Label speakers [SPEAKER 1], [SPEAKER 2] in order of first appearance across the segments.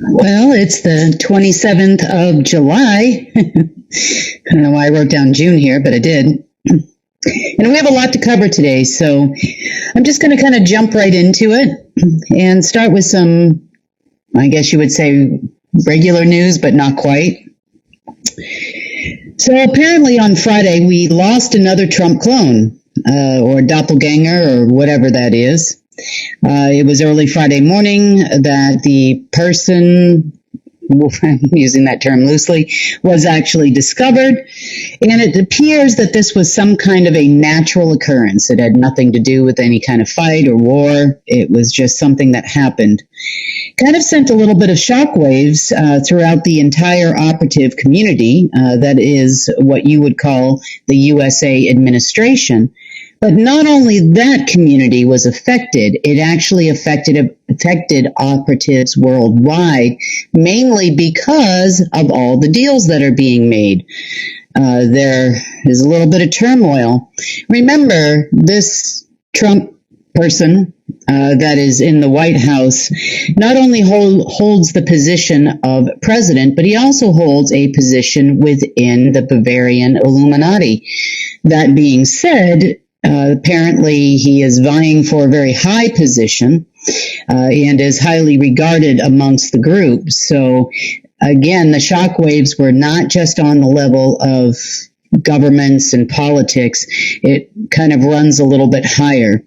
[SPEAKER 1] Well, it's the 27th of July. I don't know why I wrote down June here, but I did. And we have a lot to cover today, so I'm just going to kind of jump right into it and start with some, I guess you would say, regular news, but not quite. So apparently on Friday, we lost another Trump clone, or doppelganger, or whatever that is. It was early Friday morning that the person, I'm using that term loosely, was actually discovered. And it appears that this was some kind of a natural occurrence. It had nothing to do with any kind of fight or war. It was just something that happened. Kind of sent a little bit of shockwaves throughout the entire operative community. That is what you would call the USA administration. But not only that community was affected, it actually affected operatives worldwide, mainly because of all the deals that are being made. There is a little bit of turmoil. Remember, this Trump person that is in the White House not only holds the position of president, but he also holds a position within the Bavarian Illuminati. That being said, apparently he is vying for a very high position and is highly regarded amongst the group. So again, the shockwaves were not just on the level of governments and politics. It kind of runs a little bit higher.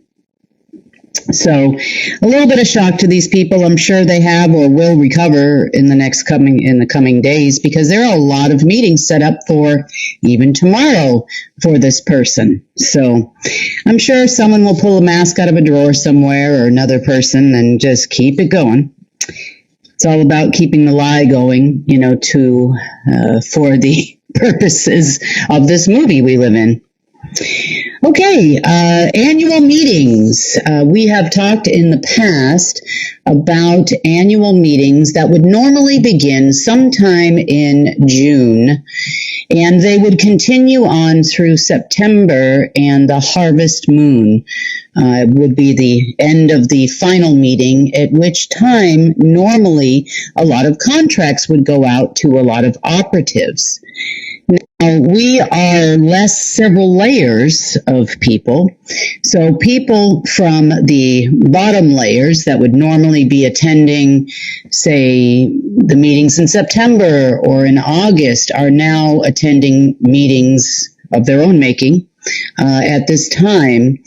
[SPEAKER 1] So a little bit of shock to these people. I'm sure they have or will recover in the coming days, because there are a lot of meetings set up for even tomorrow for this person. So I'm sure someone will pull a mask out of a drawer somewhere, or another person, and just keep it going. It's all about keeping the lie going, for the purposes of this movie we live in. Okay, annual meetings. We have talked in the past about annual meetings that would normally begin sometime in June, and they would continue on through September, and the harvest moon would be the end of the final meeting, at which time normally a lot of contracts would go out to a lot of operatives. Now, we are less several layers of people. So people from the bottom layers that would normally be attending, say, the meetings in September or in August, are now attending meetings of their own making at this time,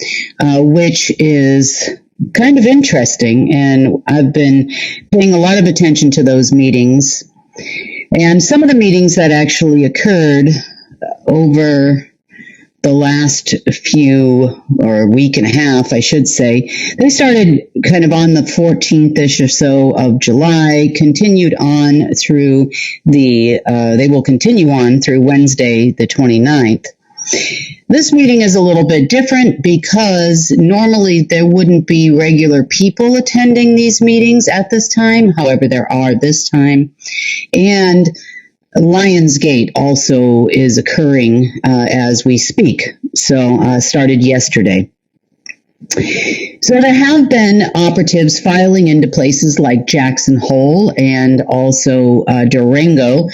[SPEAKER 1] which is kind of interesting. And I've been paying a lot of attention to those meetings. And some of the meetings that actually occurred over the last week and a half, I should say, they started kind of on the 14th-ish or so of July, continued on through they will continue on through Wednesday, the 29th. This meeting is a little bit different because normally there wouldn't be regular people attending these meetings at this time. However, there are this time. And Lionsgate also is occurring as we speak. So started yesterday. So there have been operatives filing into places like Jackson Hole and also Durango,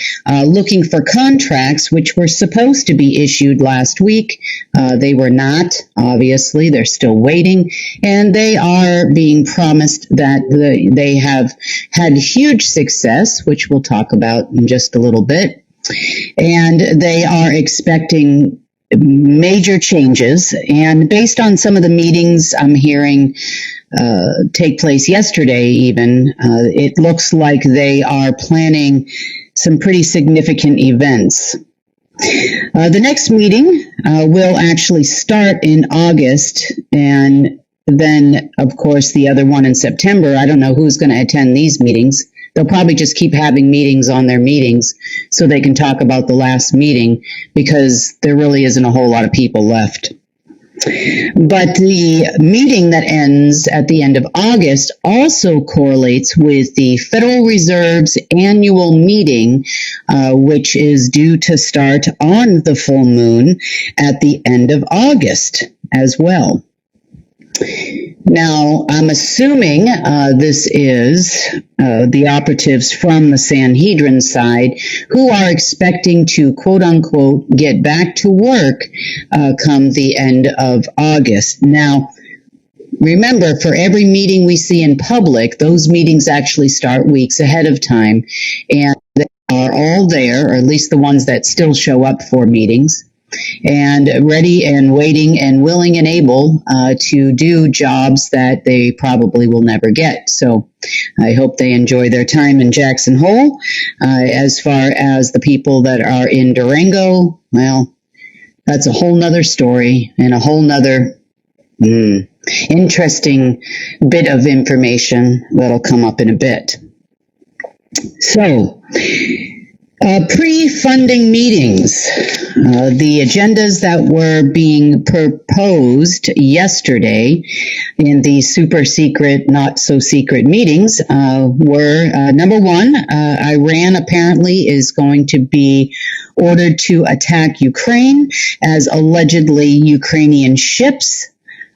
[SPEAKER 1] looking for contracts which were supposed to be issued last week. They were not, obviously. They're still waiting, and they are being promised that they have had huge success, which we'll talk about in just a little bit. And they are expecting major changes, and based on some of the meetings I'm hearing take place yesterday even, it looks like they are planning some pretty significant events. The next meeting will actually start in August, and then, of course, the other one in September. I don't know who's going to attend these meetings. They'll probably just keep having meetings on their meetings so they can talk about the last meeting, because there really isn't a whole lot of people left. But the meeting that ends at the end of August also correlates with the Federal Reserve's annual meeting, which is due to start on the full moon at the end of August as well. Now, I'm assuming this is the operatives from the Sanhedrin side who are expecting to, quote unquote, get back to work come the end of August. Now, remember, for every meeting we see in public, those meetings actually start weeks ahead of time, and they are all there, or at least the ones that still show up for meetings, and ready and waiting and willing and able to do jobs that they probably will never get. So I hope they enjoy their time in Jackson Hole. As far as the people that are in Durango, well, that's a whole nother story and a whole nother interesting bit of information that'll come up in a bit. So, pre-funding meetings, the agendas that were being proposed yesterday in the super secret, not so secret meetings were, number one, Iran apparently is going to be ordered to attack Ukraine, as allegedly Ukrainian ships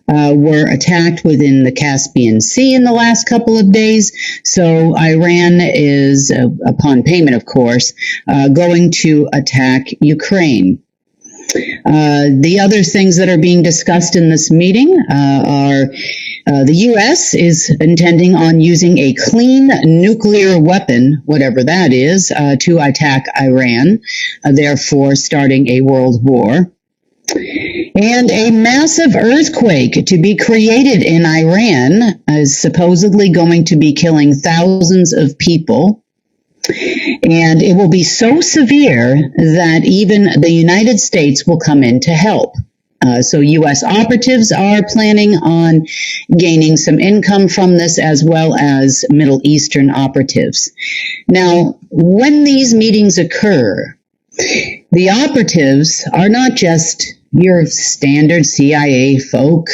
[SPEAKER 1] were attacked within the Caspian Sea in the last couple of days. So Iran is, upon payment, of course, going to attack Ukraine. The other things that are being discussed in this meeting are the U.S. is intending on using a clean nuclear weapon, whatever that is, to attack Iran, therefore starting a world war. And a massive earthquake to be created in Iran is supposedly going to be killing thousands of people. And it will be so severe that even the United States will come in to help. So U.S. operatives are planning on gaining some income from this, as well as Middle Eastern operatives. Now, when these meetings occur, the operatives are not just your standard CIA folk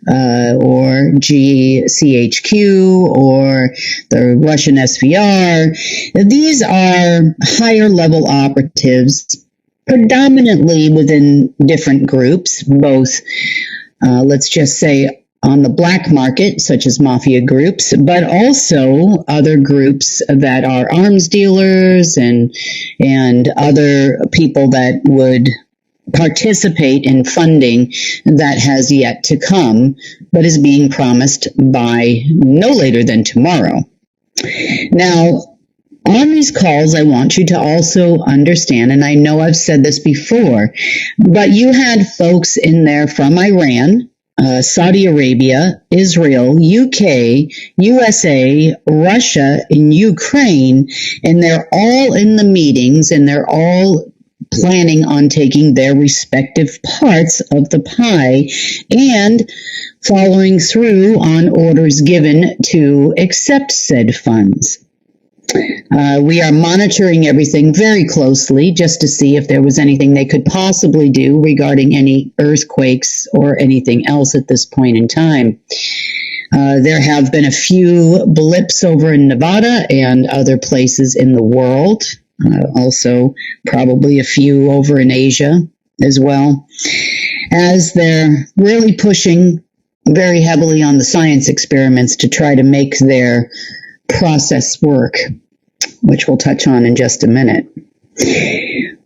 [SPEAKER 1] or GCHQ or the Russian SVR. These are higher level operatives, predominantly within different groups, both, let's just say, on the black market, such as mafia groups, but also other groups that are arms dealers and other people that would participate in funding that has yet to come, but is being promised by no later than tomorrow. Now, on these calls, I want you to also understand, and I know I've said this before, but you had folks in there from Iran, Saudi Arabia, Israel, UK, USA, Russia, and Ukraine, and they're all in the meetings, and they're all planning on taking their respective parts of the pie and following through on orders given to accept said funds. We are monitoring everything very closely just to see if there was anything they could possibly do regarding any earthquakes or anything else at this point in time. There have been a few blips over in Nevada and other places in the world. Also, probably a few over in Asia as well, as they're really pushing very heavily on the science experiments to try to make their process work, which we'll touch on in just a minute.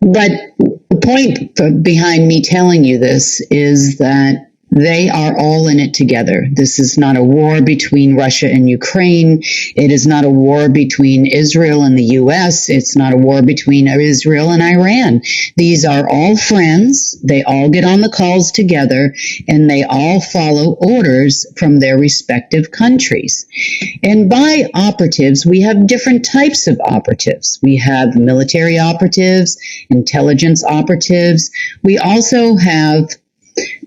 [SPEAKER 1] But the point behind me telling you this is that they are all in it together. This is not a war between Russia and Ukraine. It is not a war between Israel and the U.S. It's not a war between Israel and Iran. These are all friends. They all get on the calls together, and they all follow orders from their respective countries. And by operatives, we have different types of operatives. We have military operatives, intelligence operatives. We also have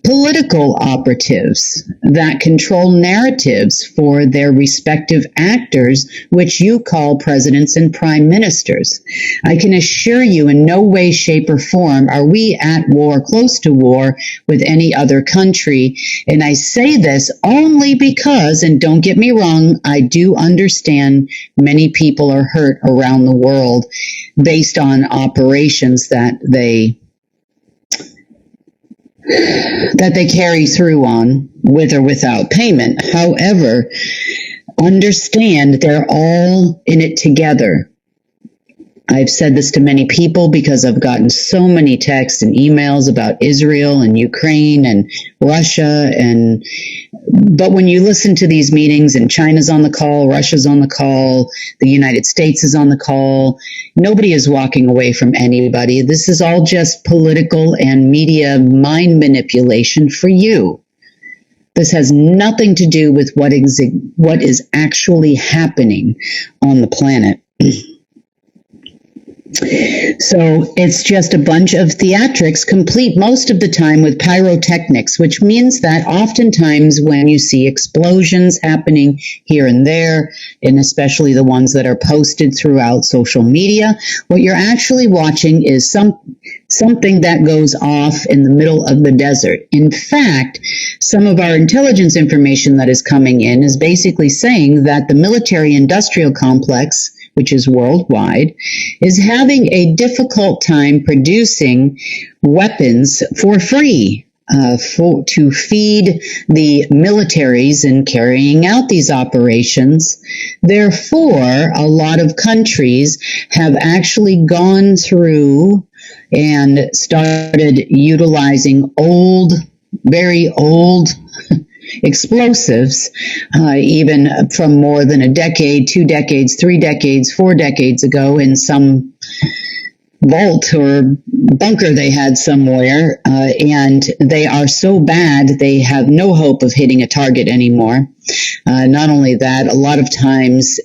[SPEAKER 1] political operatives that control narratives for their respective actors, which you call presidents and prime ministers. I can assure you in no way, shape, or form are we at war, close to war, with any other country. And I say this only because, and don't get me wrong, I do understand many people are hurt around the world based on operations that they that they carry through on with or without payment. However, understand they're all in it together. I've said this to many people because I've gotten so many texts and emails about Israel and Ukraine and Russia. But when you listen to these meetings and China's on the call, Russia's on the call, the United States is on the call, nobody is walking away from anybody. This is all just political and media mind manipulation for you. This has nothing to do with what is actually happening on the planet. So it's just a bunch of theatrics, complete most of the time with pyrotechnics, which means that oftentimes when you see explosions happening here and there, and especially the ones that are posted throughout social media, what you're actually watching is something that goes off in the middle of the desert. In fact, some of our intelligence information that is coming in is basically saying that the military-industrial complex, which is worldwide, is having a difficult time producing weapons for free to feed the militaries in carrying out these operations. Therefore, a lot of countries have actually gone through and started utilizing very old explosives, even from more than a decade, 2 decades, 3 decades, 4 decades ago in some vault or bunker they had somewhere, and they are so bad they have no hope of hitting a target anymore. Not only that, a lot of times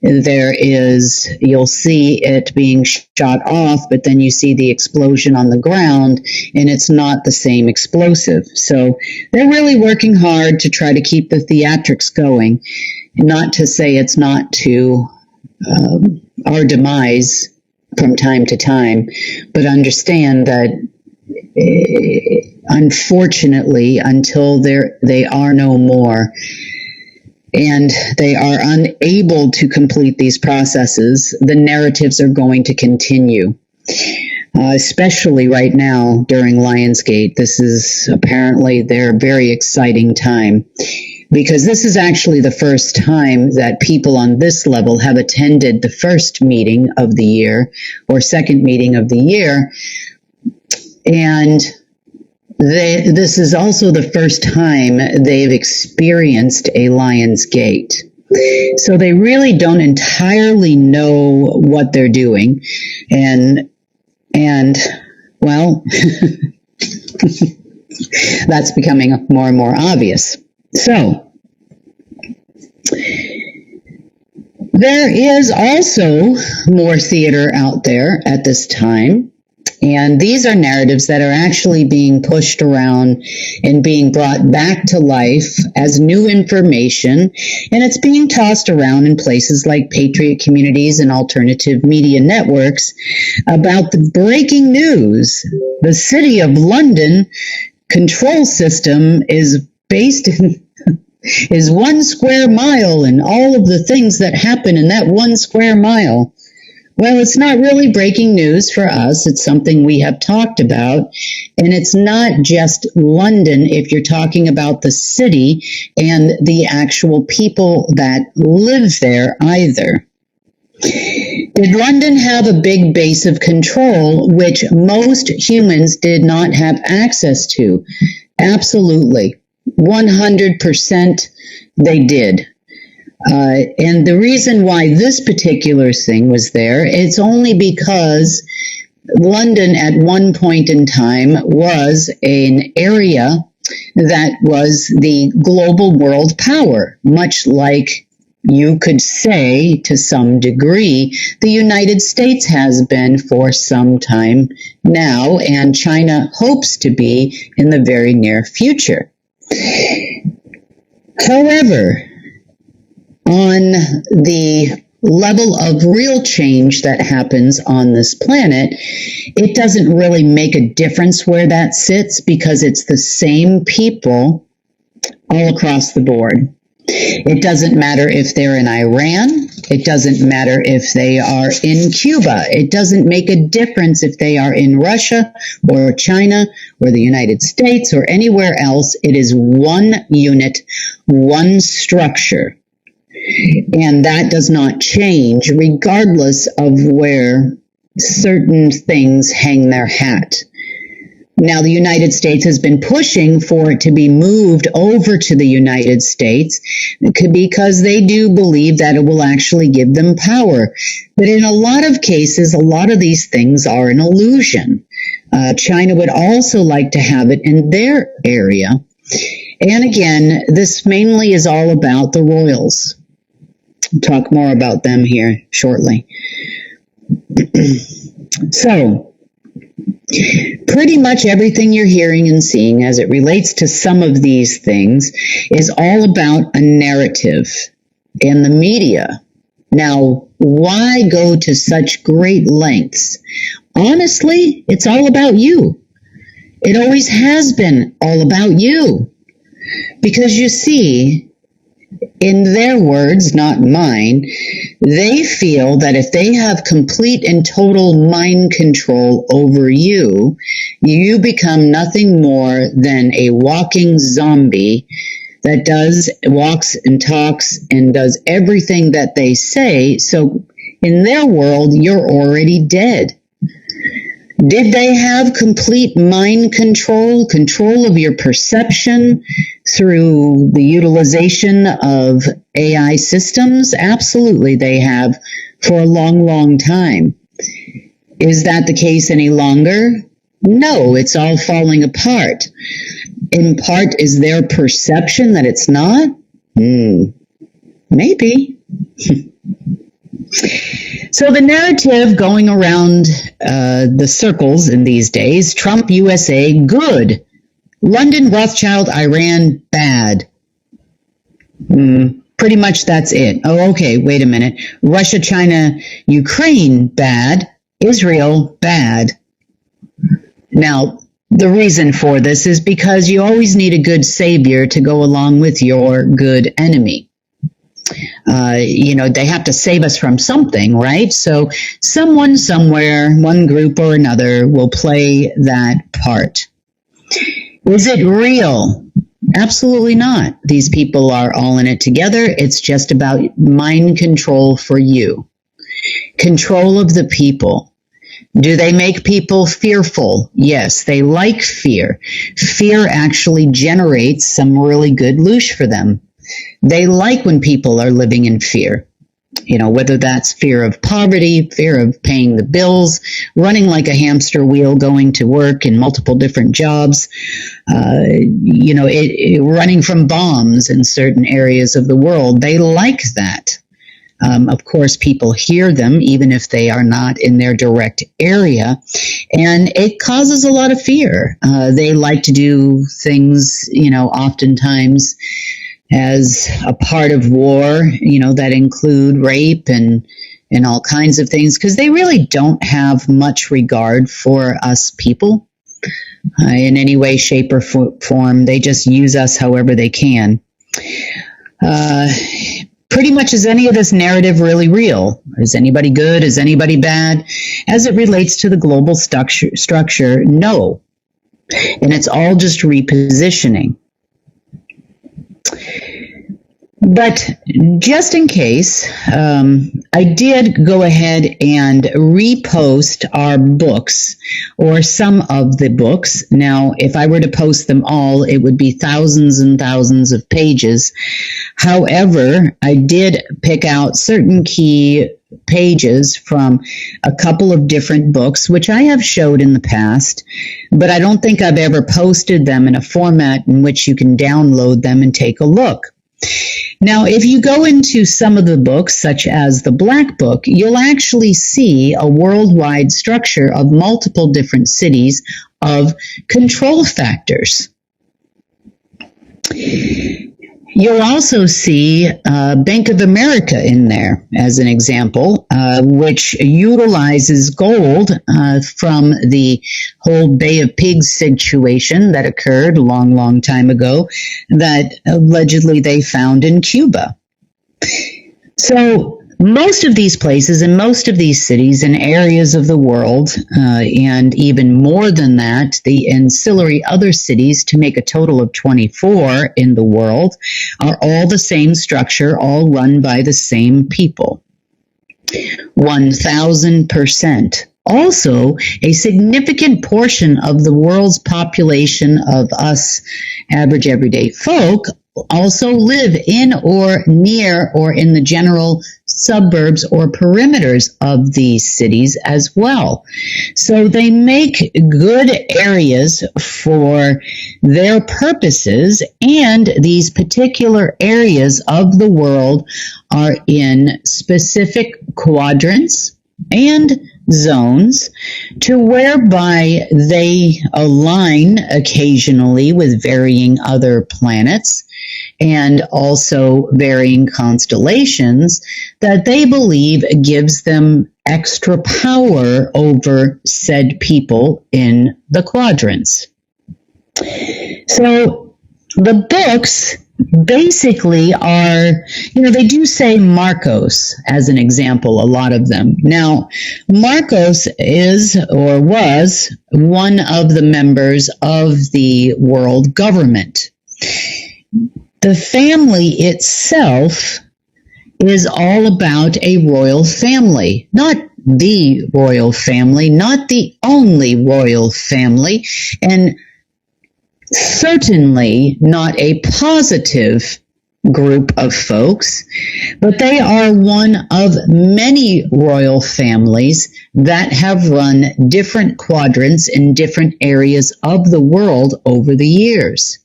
[SPEAKER 1] you'll see it being shot off, but then you see the explosion on the ground, and it's not the same explosive. So they're really working hard to try to keep the theatrics going. Not to say it's not to our demise from time to time, but understand that unfortunately, until they are no more, and they are unable to complete these processes, the narratives are going to continue, especially right now during Lionsgate. This is apparently their very exciting time, because this is actually the first time that people on this level have attended the first meeting of the year or second meeting of the year. And this is also the first time they've experienced a Lionsgate. So they really don't entirely know what they're doing. And well, that's becoming more and more obvious. So there is also more theater out there at this time. And these are narratives that are actually being pushed around and being brought back to life as new information. And it's being tossed around in places like Patriot Communities and alternative media networks about the breaking news. The City of London control system is based in is 1 square mile and all of the things that happen in that 1 square mile. Well, it's not really breaking news for us. It's something we have talked about. And it's not just London if you're talking about the city and the actual people that live there either. Did London have a big base of control, which most humans did not have access to? Absolutely. 100% they did. And the reason why this particular thing was there, it's only because London at one point in time was an area that was the global world power, much like you could say to some degree the United States has been for some time now, and China hopes to be in the very near future. However, on the level of real change that happens on this planet, it doesn't really make a difference where that sits because it's the same people all across the board. It doesn't matter if they're in Iran, It doesn't matter if they are in Cuba. It doesn't make a difference if they are in Russia or China or the United States or anywhere else. It is one unit, one structure. And that does not change regardless of where certain things hang their hat. Now, the United States has been pushing for it to be moved over to the United States because they do believe that it will actually give them power. But in a lot of cases, a lot of these things are an illusion. China would also like to have it in their area. And again, this mainly is all about the royals. I'll talk more about them here shortly. So, pretty much everything you're hearing and seeing as it relates to some of these things is all about a narrative in the media. Now, why go to such great lengths? Honestly, it's all about you. It always has been all about you. Because you see, in their words, not mine, they feel that if they have complete and total mind control over you, you become nothing more than a walking zombie that walks and talks and does everything that they say. So in their world, you're already dead. Did they have complete mind control of your perception through the utilization of AI systems? Absolutely, they have for a long, long time. Is that the case any longer? No, it's all falling apart. In part, is their perception that it's not? Maybe. So the narrative going around the circles in these days, Trump, USA, good. London, Rothschild, Iran, bad. Pretty much that's it. Oh, okay, wait a minute. Russia, China, Ukraine, bad. Israel, bad. Now, the reason for this is because you always need a good savior to go along with your good enemy. They have to save us from something, right? So someone somewhere, one group or another, will play that part. Is it real? Absolutely not. These people are all in it together. It's just about mind control for you. Control of the people. Do they make people fearful? Yes, they like fear. Fear actually generates some really good loosh for them. They like when people are living in fear. Whether that's fear of poverty, fear of paying the bills, running like a hamster wheel, going to work in multiple different jobs, running from bombs in certain areas of the world. They like that. Of course, people hear them, even if they are not in their direct area, and it causes a lot of fear. They like to do things, oftentimes as a part of war, that include rape and all kinds of things, because they really don't have much regard for us people in any way, shape, or form. They just use us however they can. Pretty much, is any of this narrative really real? Is anybody good? Is anybody bad? As it relates to the global structure, no. And it's all just repositioning. But just in case, I did go ahead and repost our books, or some of the books. Now, if I were to post them all, it would be thousands and thousands of pages. However, I did pick out certain key pages from a couple of different books, which I have showed in the past, but I don't think I've ever posted them in a format in which you can download them and take a look. Now, if you go into some of the books, such as the Black Book, you'll actually see a worldwide structure of multiple different cities of control factors. You'll also see Bank of America in there as an example, which utilizes gold from the whole Bay of Pigs situation that occurred a long, long time ago that allegedly they found in Cuba. So Most of these places and most of these cities and areas of the world, and even more than that, the ancillary other cities, to make a total of 24 in the world, are all the same structure, all run by the same people. 1,000%. Also, a significant portion of the world's population of us average everyday folk also live in or near or in the general suburbs or perimeters of these cities as well. So they make good areas for their purposes, and these particular areas of the world are in specific quadrants and zones to whereby they align occasionally with varying other planets and also varying constellations that they believe gives them extra power over said people in the quadrants. So the books basically are, they do say Marcos as an example, a lot of them. Now, Marcos is or was one of the members of the world government. The family itself is all about a royal family, not the royal family, not the only royal family, and certainly not a positive group of folks, but they are one of many royal families that have run different quadrants in different areas of the world over the years.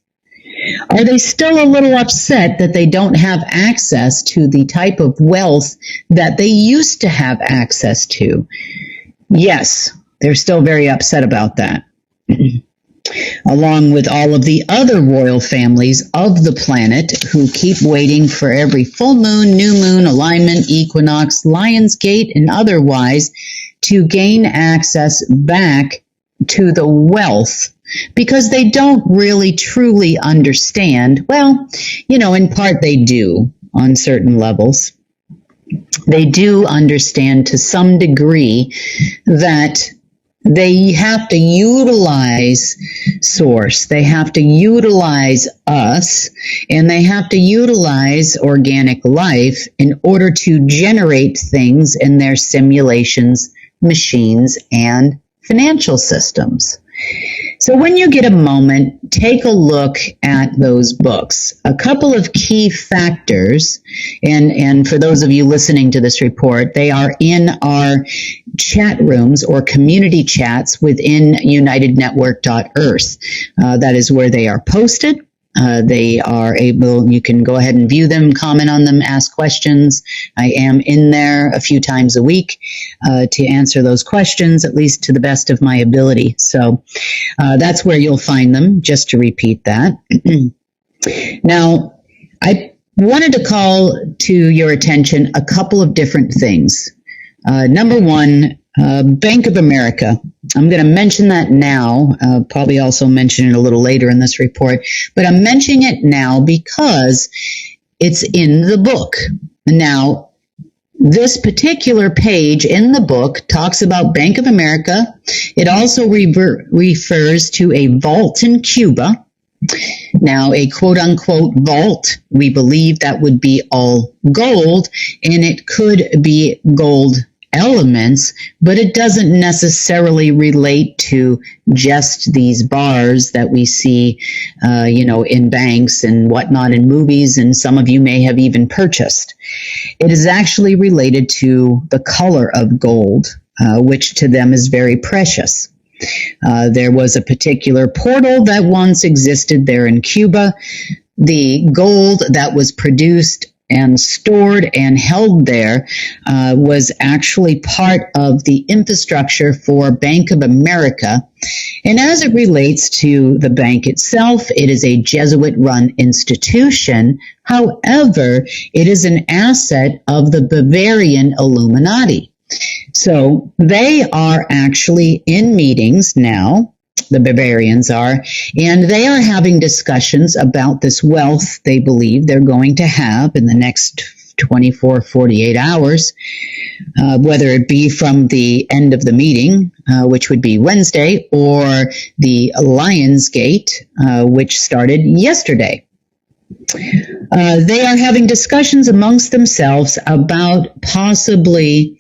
[SPEAKER 1] Are they still a little upset that they don't have access to the type of wealth that they used to have access to? Yes, they're still very upset about that. Along with all of the other royal families of the planet who keep waiting for every full moon, new moon, alignment, equinox, Lion's Gate, and otherwise to gain access back to the wealth, because they don't really truly understand. Well, in part they do on certain levels. They do understand to some degree that they have to utilize source, they have to utilize us, and they have to utilize organic life in order to generate things in their simulations, machines, and financial systems. So when you get a moment, take a look at those books. A couple of key factors, and for those of you listening to this report, they are in our chat rooms or community chats within unitednetwork.earth. That is where they are posted. They are able, you can go ahead and view them, comment on them, ask questions. I am in there a few times a week to answer those questions, at least to the best of my ability. So that's where you'll find them, just to repeat that. Now, I wanted to call to your attention a couple of different things. Number one, Bank of America. I'm going to mention that now, probably also mention it a little later in this report, but I'm mentioning it now because it's in the book. Now, this particular page in the book talks about Bank of America. It also refers to a vault in Cuba. Now, a quote-unquote vault, we believe that would be all gold, and it could be gold elements, but it doesn't necessarily relate to just these bars that we see, in banks and whatnot in movies, and some of you may have even purchased. It is actually related to the color of gold, which to them is very precious. There was a particular portal that once existed there in Cuba. The gold that was produced and stored and held there was actually part of the infrastructure for Bank of America. And as it relates to the bank itself, it is a Jesuit-run institution. However, it is an asset of the Bavarian Illuminati. So they are actually in meetings now, the Bavarians are, and they are having discussions about this wealth they believe they're going to have in the next 24, 48 hours, whether it be from the end of the meeting, which would be Wednesday, or the Lionsgate, which started yesterday. They are having discussions amongst themselves about possibly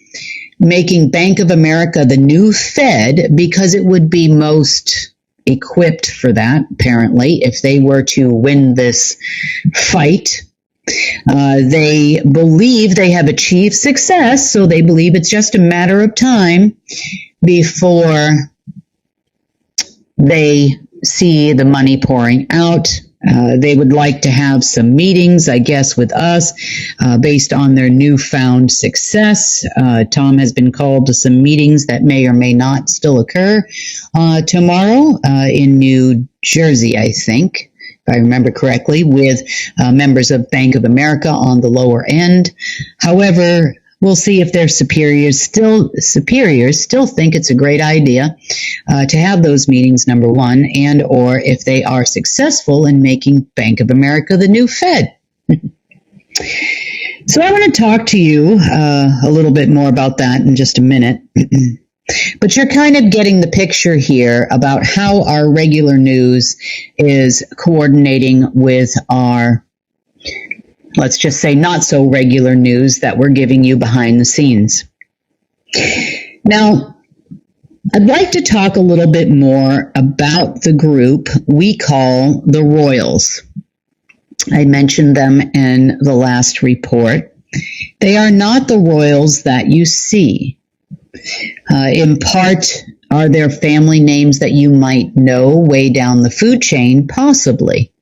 [SPEAKER 1] making Bank of America the new Fed, because it would be most equipped for that, apparently, if they were to win this fight. They believe they have achieved success, so they believe it's just a matter of time before they see the money pouring out. They would like to have some meetings, I guess, with us based on their newfound success. Tom has been called to some meetings that may or may not still occur tomorrow in New Jersey, I think, if I remember correctly, with members of Bank of America on the lower end. However, we'll see if their superiors still think it's a great idea to have those meetings, number one, and or if they are successful in making Bank of America the new Fed. So I want to talk to you a little bit more about that in just a minute. But you're kind of getting the picture here about how our regular news is coordinating with our, let's just say, not so regular news that we're giving you behind the scenes. Now, I'd like to talk a little bit more about the group we call the Royals. I mentioned them in the last report. They are not the Royals that you see. In part, are there family names that you might know way down the food chain? Possibly.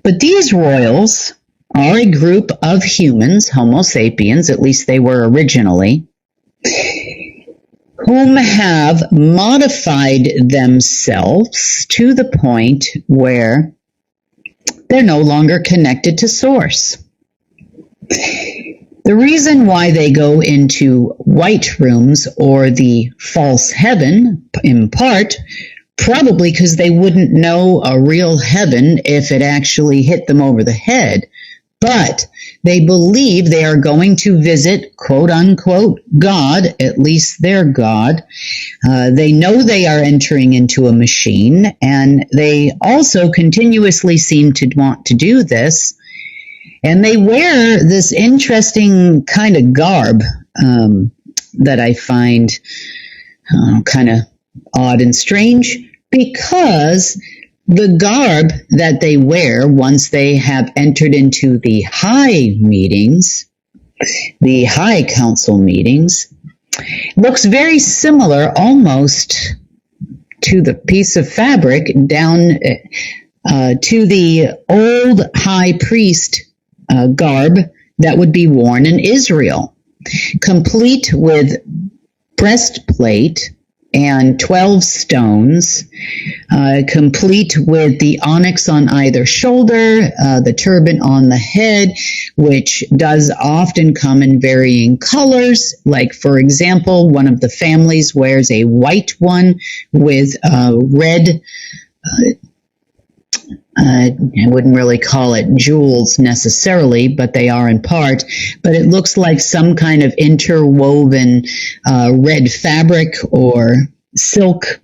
[SPEAKER 1] But these Royals are a group of humans, Homo sapiens, at least they were originally, whom have modified themselves to the point where they're no longer connected to source. The reason why they go into white rooms or the false heaven, in part, probably because they wouldn't know a real heaven if it actually hit them over the head. But they believe they are going to visit, quote unquote, God, at least their God. They know they are entering into a machine, and they also continuously seem to want to do this. And they wear this interesting kind of garb that I find kind of odd and strange, because the garb that they wear once they have entered into the high meetings, the high council meetings, looks very similar almost to the piece of fabric down to the old high priest garb that would be worn in Israel, complete with breastplate and 12 stones, complete with the onyx on either shoulder, the turban on the head, which does often come in varying colors. Like, for example, one of the families wears a white one with red, I wouldn't really call it jewels necessarily, but they are in part. But it looks like some kind of interwoven red fabric or silk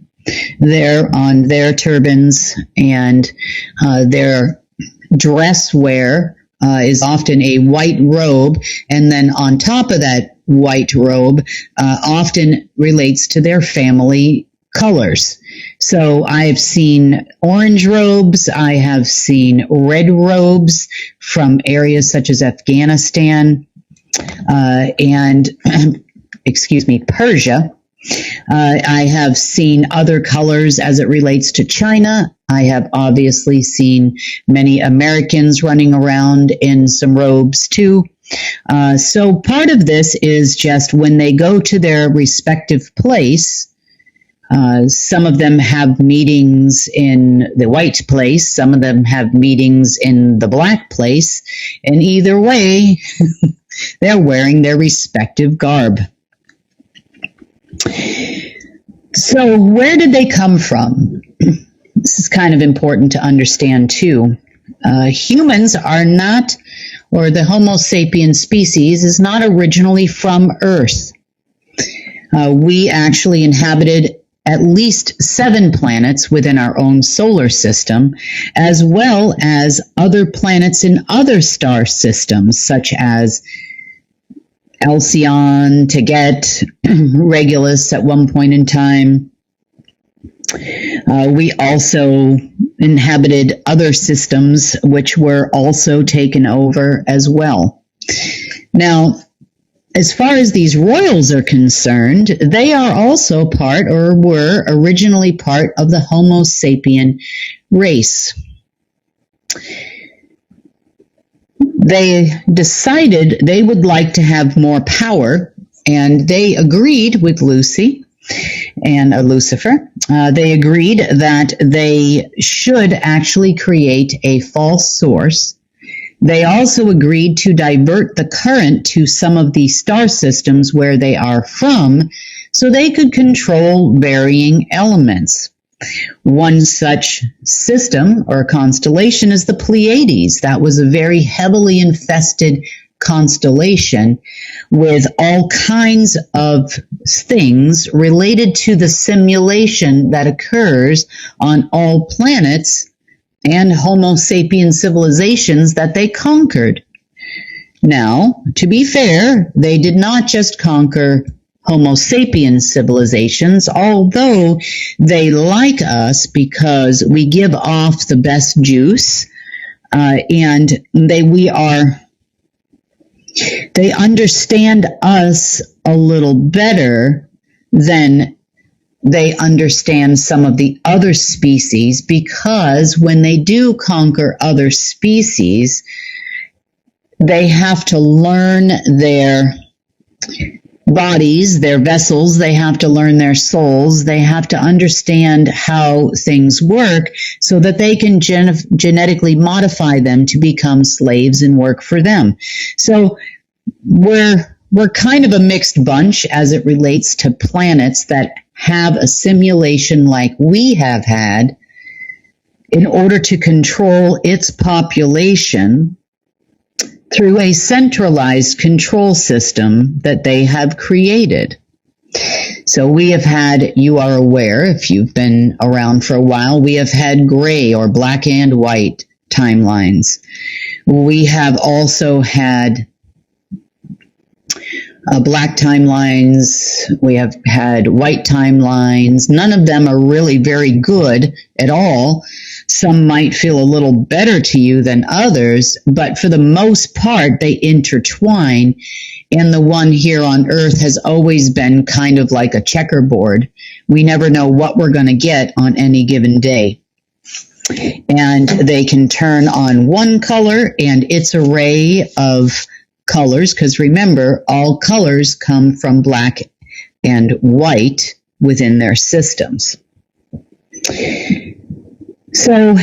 [SPEAKER 1] there on their turbans, and their dress wear is often a white robe, and then on top of that white robe often relates to their family colors. So I've seen orange robes, I have seen red robes from areas such as Afghanistan and, Persia. I have seen other colors as it relates to China. I have obviously seen many Americans running around in some robes too. So part of this is just when they go to their respective place. Some of them have meetings in the white place. Some of them have meetings in the black place. And either way, they're wearing their respective garb. So where did they come from? This is kind of important to understand too. Humans are not or the Homo sapiens species, is not originally from Earth. We actually inhabited at least 7 planets within our own solar system, as well as other planets in other star systems, such as Alcyon, Taget, Regulus at one point in time. We also inhabited other systems which were also taken over as well. Now, as far as these royals are concerned, they are also part, or were originally part, of the Homo sapien race. They decided they would like to have more power, and they agreed with Lucy and Lucifer. They agreed that they should actually create a false source. They also agreed to divert the current to some of the star systems where they are from, so they could control varying elements. One such system or constellation is the Pleiades. That was a very heavily infested constellation with all kinds of things related to the simulation that occurs on all planets and Homo sapien civilizations that they conquered. Now, to be fair, they did not just conquer Homo sapien civilizations, although they like us because we give off the best juice, and they understand us a little better than they understand some of the other species, because when they do conquer other species, they have to learn their bodies, their vessels, they have to learn their souls, they have to understand how things work so that they can genetically modify them to become slaves and work for them. So we're kind of a mixed bunch as it relates to planets that have a simulation like we have had in order to control its population through a centralized control system that they have created. So we have had, you are aware, if you've been around for a while, we have had gray or black and white timelines. We have also had black timelines, we have had white timelines. None of them are really very good at all. Some might feel a little better to you than others, but for the most part, they intertwine. And the one here on Earth has always been kind of like a checkerboard. We never know what we're going to get on any given day. And they can turn on one color and its array of colors, because remember, all colors come from black and white within their systems. So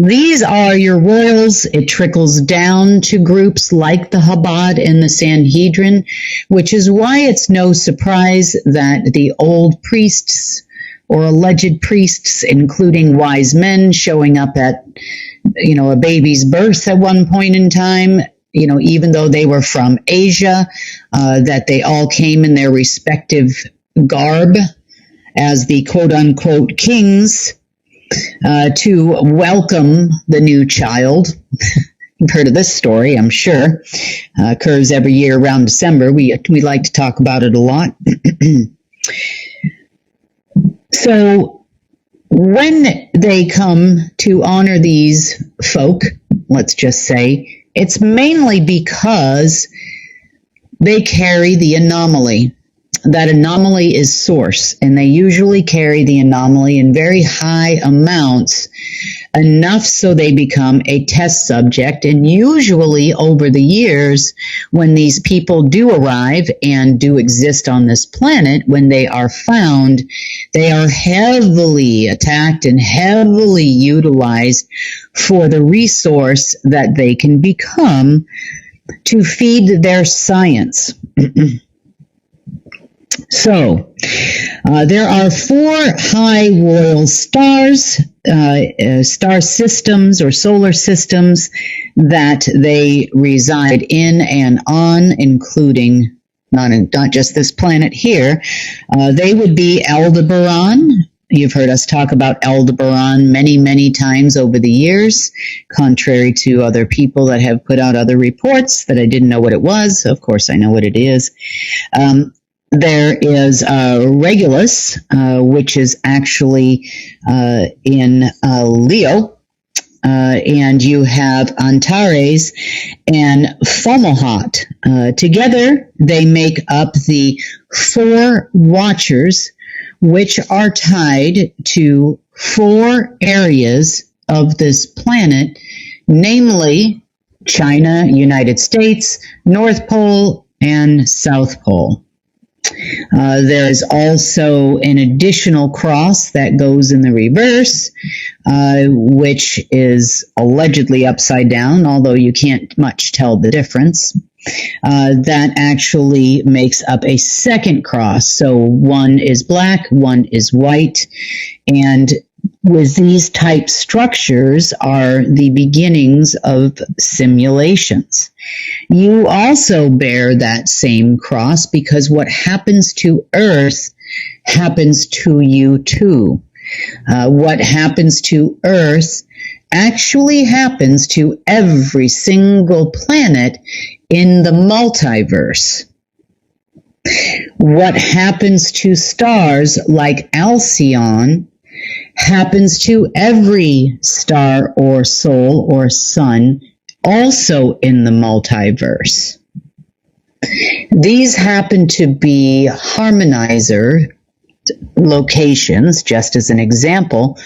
[SPEAKER 1] these are your royals. It trickles down to groups like the Chabad and the Sanhedrin, which is why it's no surprise that the old priests or alleged priests, including wise men showing up at, a baby's birth at one point in time, even though they were from Asia, that they all came in their respective garb as the quote-unquote kings to welcome the new child. You've heard of this story, I'm sure. Occurs every year around December. We like to talk about it a lot. So when they come to honor these folk, let's just say, it's mainly because they carry the anomaly. That anomaly is source, and they usually carry the anomaly in very high amounts, enough so they become a test subject. And usually over the years, when these people do arrive and do exist on this planet, when they are found, they are heavily attacked and heavily utilized for the resource that they can become to feed their science. So, There are four high royal stars, star systems or solar systems that they reside in and on, including not just this planet here. They would be Aldebaran. You've heard us talk about Aldebaran many, many times over the years, contrary to other people that have put out other reports that I didn't know what it was. Of course, I know what it is. There is Regulus, which is actually in Leo, and you have Antares and Fomalhaut. Together, they make up the four watchers, which are tied to four areas of this planet, namely China, United States, North Pole, and South Pole. There is also an additional cross that goes in the reverse, which is allegedly upside down, although you can't much tell the difference. That actually makes up a second cross. So one is black, one is white, and with these type structures are the beginnings of simulations. You also bear that same cross because what happens to Earth happens to you too. What happens to Earth actually happens to every single planet in the multiverse. What happens to stars like Alcyon happens to every star or soul or sun also in the multiverse. These happen to be harmonizer locations, just as an example,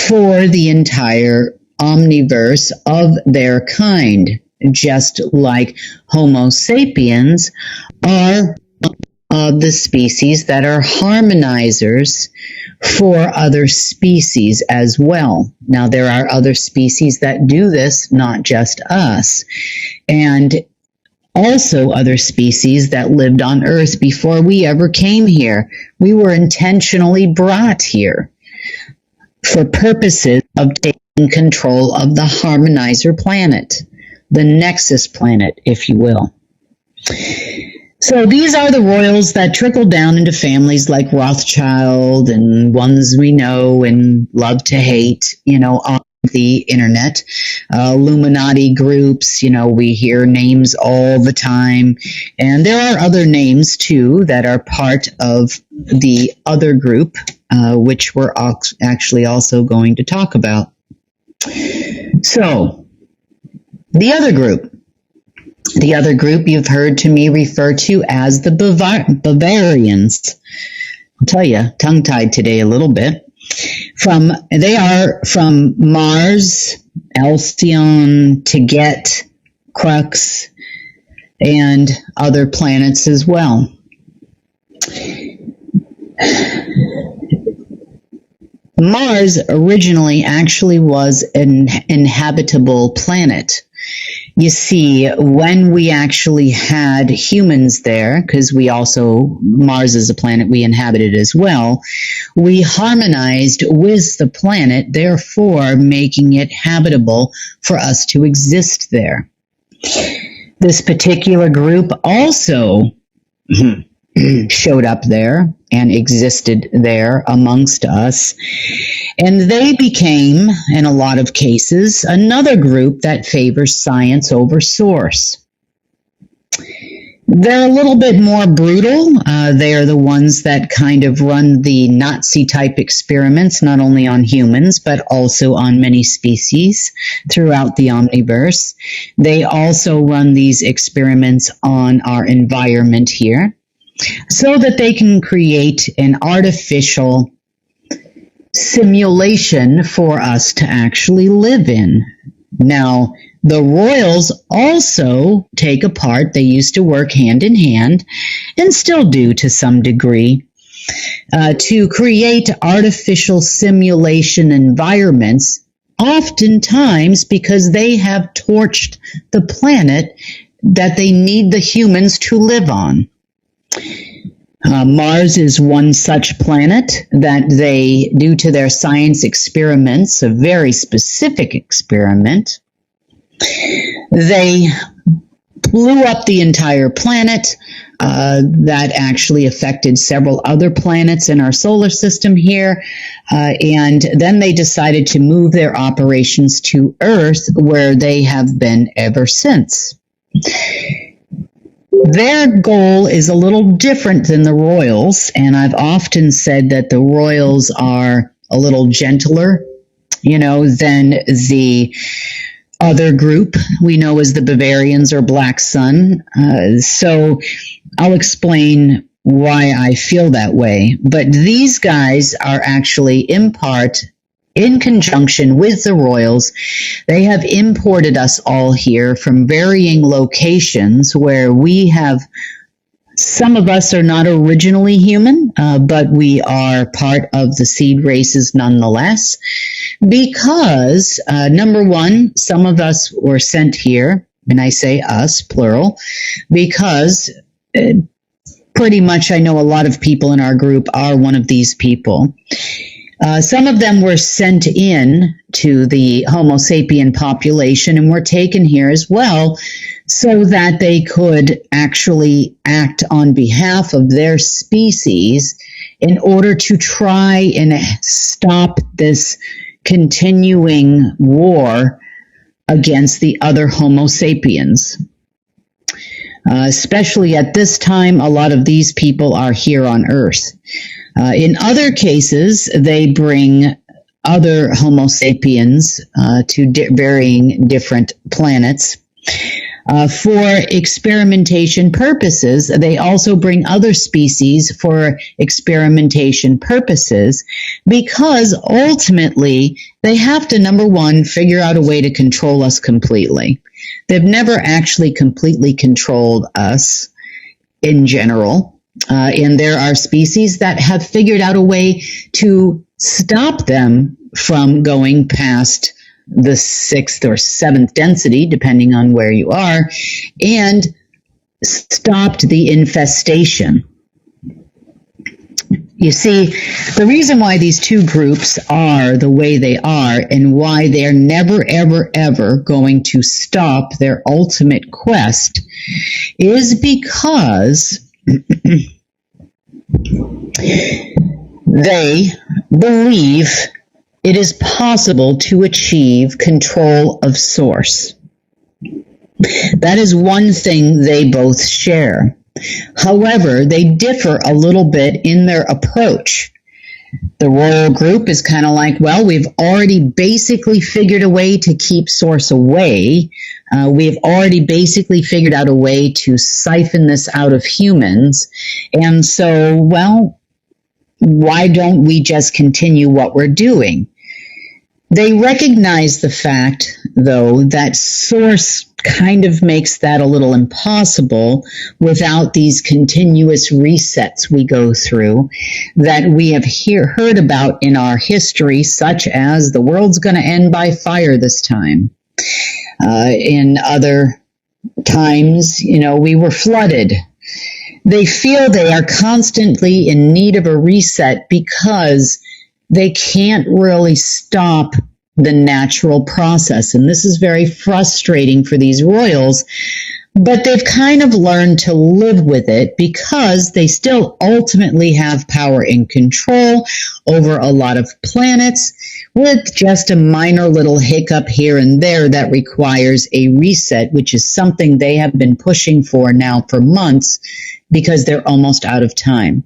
[SPEAKER 1] for the entire omniverse of their kind, just like Homo sapiens are the species that are harmonizers for other species as well. Now, there are other species that do this, not just us, and also other species that lived on Earth before we ever came here. We were intentionally brought here for purposes of taking control of the harmonizer planet, the nexus planet, if you will. So these are the royals that trickle down into families like Rothschild and ones we know and love to hate, on the internet. Illuminati groups, we hear names all the time. And there are other names, too, that are part of the other group, which we're actually also going to talk about. So, the other group. The other group you've heard to me refer to as the Bavarians. I'll tell you, tongue-tied today a little bit. They are from Mars, Alcyon, Teget, Crux, and other planets as well. Mars originally actually was an inhabitable planet. You see, when we actually had humans there, because Mars is a planet we inhabited as well, we harmonized with the planet, therefore making it habitable for us to exist there. This particular group also showed up there and existed there amongst us. And they became, in a lot of cases, another group that favors science over source. They're a little bit more brutal. They are the ones that kind of run the Nazi-type experiments, not only on humans, but also on many species throughout the omniverse. They also run these experiments on our environment here, so that they can create an artificial simulation for us to actually live in. Now, the royals also take a part. They used to work hand in hand, and still do to some degree, to create artificial simulation environments, oftentimes because they have torched the planet that they need the humans to live on. Mars is one such planet that they, due to their science experiments, a very specific experiment, they blew up the entire planet. That actually affected several other planets in our solar system here. And then they decided to move their operations to Earth, where they have been ever since. Their goal is a little different than the Royals, and I've often said that the Royals are a little gentler, than the other group we know as the Bavarians or Black Sun. So I'll explain why I feel that way. But these guys are actually, in part, in conjunction with the Royals, they have imported us all here from varying locations where we have, some of us are not originally human, but we are part of the seed races nonetheless, because, number one, some of us were sent here, and I say us, plural, because pretty much I know a lot of people in our group are one of these people. Some of them were sent in to the Homo sapien population and were taken here as well so that they could actually act on behalf of their species in order to try and stop this continuing war against the other Homo sapiens. Especially at this time, a lot of these people are here on Earth. In other cases, they bring other Homo sapiens to varying different planets. For experimentation purposes, they also bring other species for experimentation purposes because ultimately they have to, number one, figure out a way to control us completely. They've never actually completely controlled us in general. And there are species that have figured out a way to stop them from going past the 6th or 7th density, depending on where you are, and stopped the infestation. You see, the reason why these two groups are the way they are and why they're never, ever, ever going to stop their ultimate quest is because they believe it is possible to achieve control of source. That is one thing they both share. However, they differ a little bit in their approach. The royal group is kind of like, well, we've already basically figured a way to keep source away. We've already basically figured out a way to siphon this out of humans. And so, well, why don't we just continue what we're doing? They recognize the fact, though, that source kind of makes that a little impossible without these continuous resets we go through that we have heard about in our history, such as the world's going to end by fire this time. In other times, we were flooded. They feel they are constantly in need of a reset because they can't really stop the natural process. And this is very frustrating for these royals, but they've kind of learned to live with it because they still ultimately have power and control over a lot of planets with just a minor little hiccup here and there that requires a reset, which is something they have been pushing for now for months because they're almost out of time.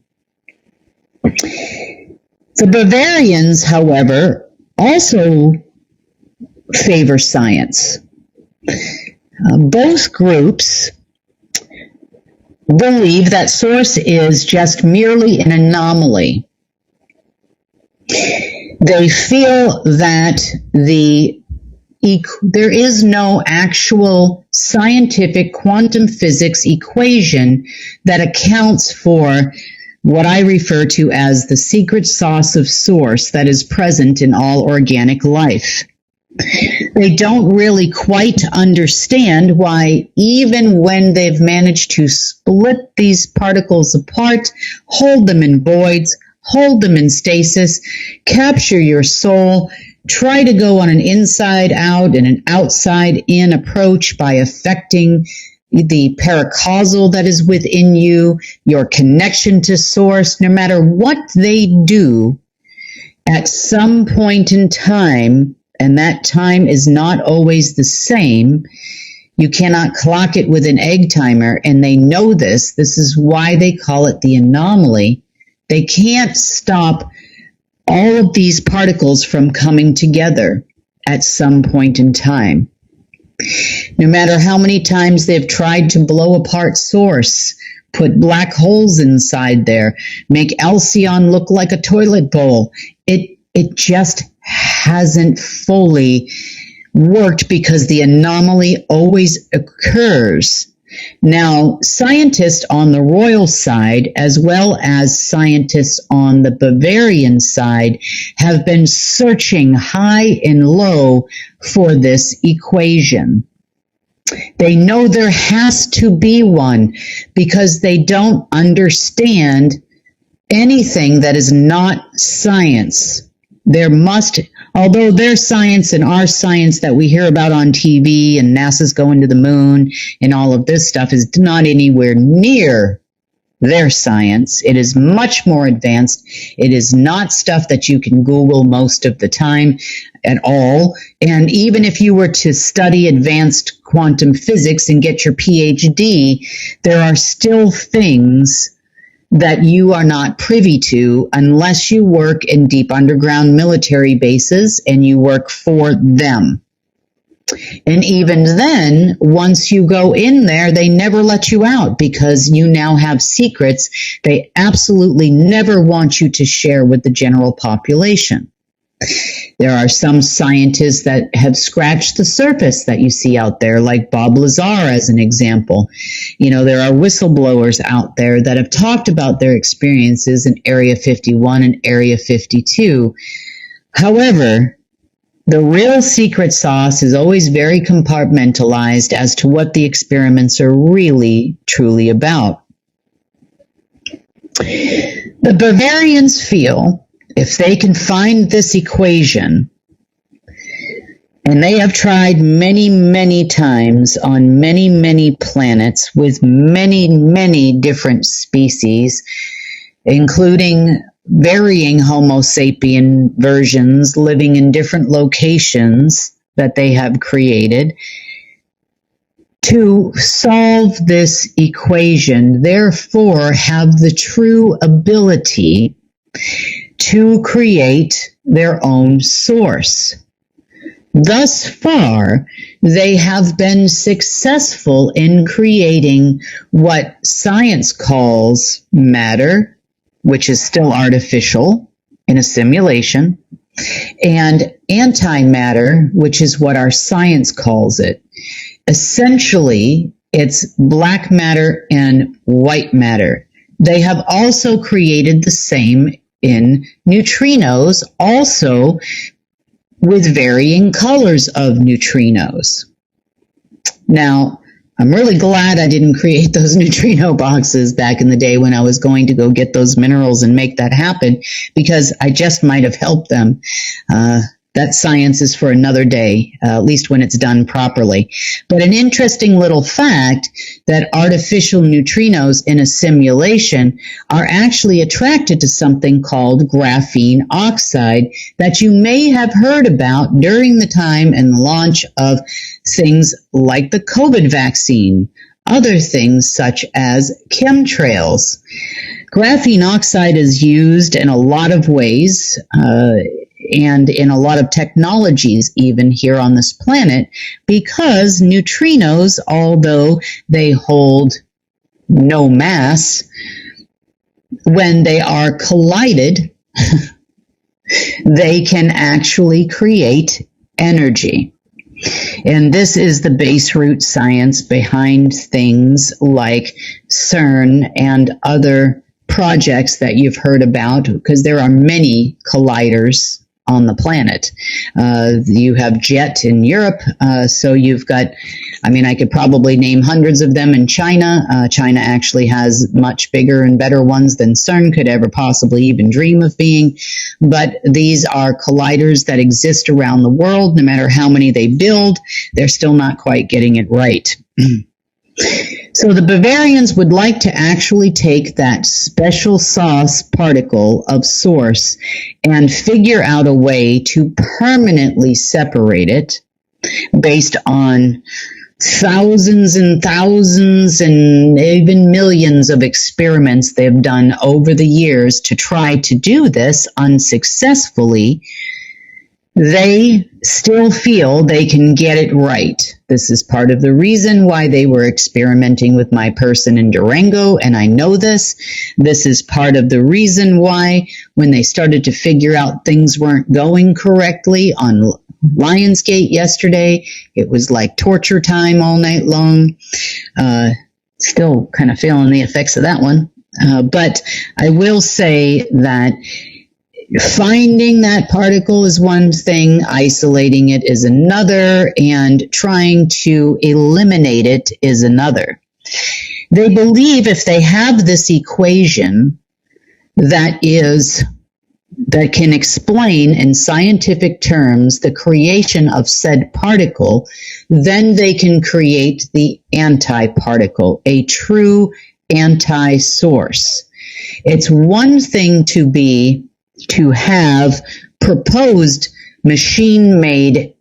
[SPEAKER 1] The Bavarians, however, also favor science. Both groups believe that source is just merely an anomaly. They feel that there is no actual scientific quantum physics equation that accounts for what I refer to as the secret sauce of source that is present in all organic life. They don't really quite understand why, even when they've managed to split these particles apart, hold them in voids, hold them in stasis, capture your soul, try to go on an inside out and an outside in approach by affecting the paracausal that is within you, your connection to source. No matter what they do, at some point in time, and that time is not always the same, you cannot clock it with an egg timer, and they know this. This is why they call it the anomaly. They can't stop all of these particles from coming together at some point in time. No matter how many times they've tried to blow apart source, put black holes inside there, make Alcyon look like a toilet bowl, it just hasn't fully worked because the anomaly always occurs. Now, scientists on the royal side, as well as scientists on the Bavarian side, have been searching high and low for this equation. They know there has to be one because they don't understand anything that is not science. There must, although their science and our science that we hear about on TV and NASA's going to the moon and all of this stuff is not anywhere near their science. It is much more advanced. It is not stuff that you can Google most of the time at all. And even if you were to study advanced quantum physics and get your PhD, there are still things that you are not privy to unless you work in deep underground military bases and you work for them. And even then, once you go in there, they never let you out because you now have secrets they absolutely never want you to share with the general population. There are some scientists that have scratched the surface that you see out there, like Bob Lazar as an example. You know, there are whistleblowers out there that have talked about their experiences in Area 51 and Area 52. However, the real secret sauce is always very compartmentalized as to what the experiments are really, truly about. The Bavarians feel if they can find this equation, and they have tried many, many times on many, many planets with many, many different species, including varying Homo sapien versions living in different locations that they have created, to solve this equation, therefore have the true ability to create their own source. Thus far, they have been successful in creating what science calls matter, which is still artificial in a simulation, and antimatter, which is what our science calls it. Essentially, it's black matter and white matter. They have also created the same in neutrinos, also with varying colors of neutrinos. Now, I'm really glad I didn't create those neutrino boxes back in the day when I was going to go get those minerals and make that happen, because I just might have helped them. That science is for another day, at least when it's done properly. But an interesting little fact that artificial neutrinos in a simulation are actually attracted to something called graphene oxide that you may have heard about during the time and the launch of things like the COVID vaccine, other things such as chemtrails. Graphene oxide is used in a lot of ways, and in a lot of technologies even here on this planet, because neutrinos, although they hold no mass, when they are collided, they can actually create energy. And this is the base root science behind things like CERN and other projects that you've heard about, because there are many colliders on the planet. You have jet in Europe, so you've got, I could probably name hundreds of them in China. China actually has much bigger and better ones than CERN could ever possibly even dream of being. But these are colliders that exist around the world. No matter how many they build, they're still not quite getting it right. So the Bavarians would like to actually take that special sauce particle of source and figure out a way to permanently separate it based on thousands and thousands and even millions of experiments they've done over the years to try to do this unsuccessfully. They still feel they can get it right. This is part of the reason why they were experimenting with my person in Durango, and I know this. This is part of the reason why when they started to figure out things weren't going correctly on Lionsgate yesterday, it was like torture time all night long. Still kind of feeling the effects of that one. But I will say that finding that particle is one thing, isolating it is another, and trying to eliminate it is another. They believe if they have this equation that can explain in scientific terms the creation of said particle, then they can create the antiparticle, a true anti-source. It's one thing to have proposed machine-made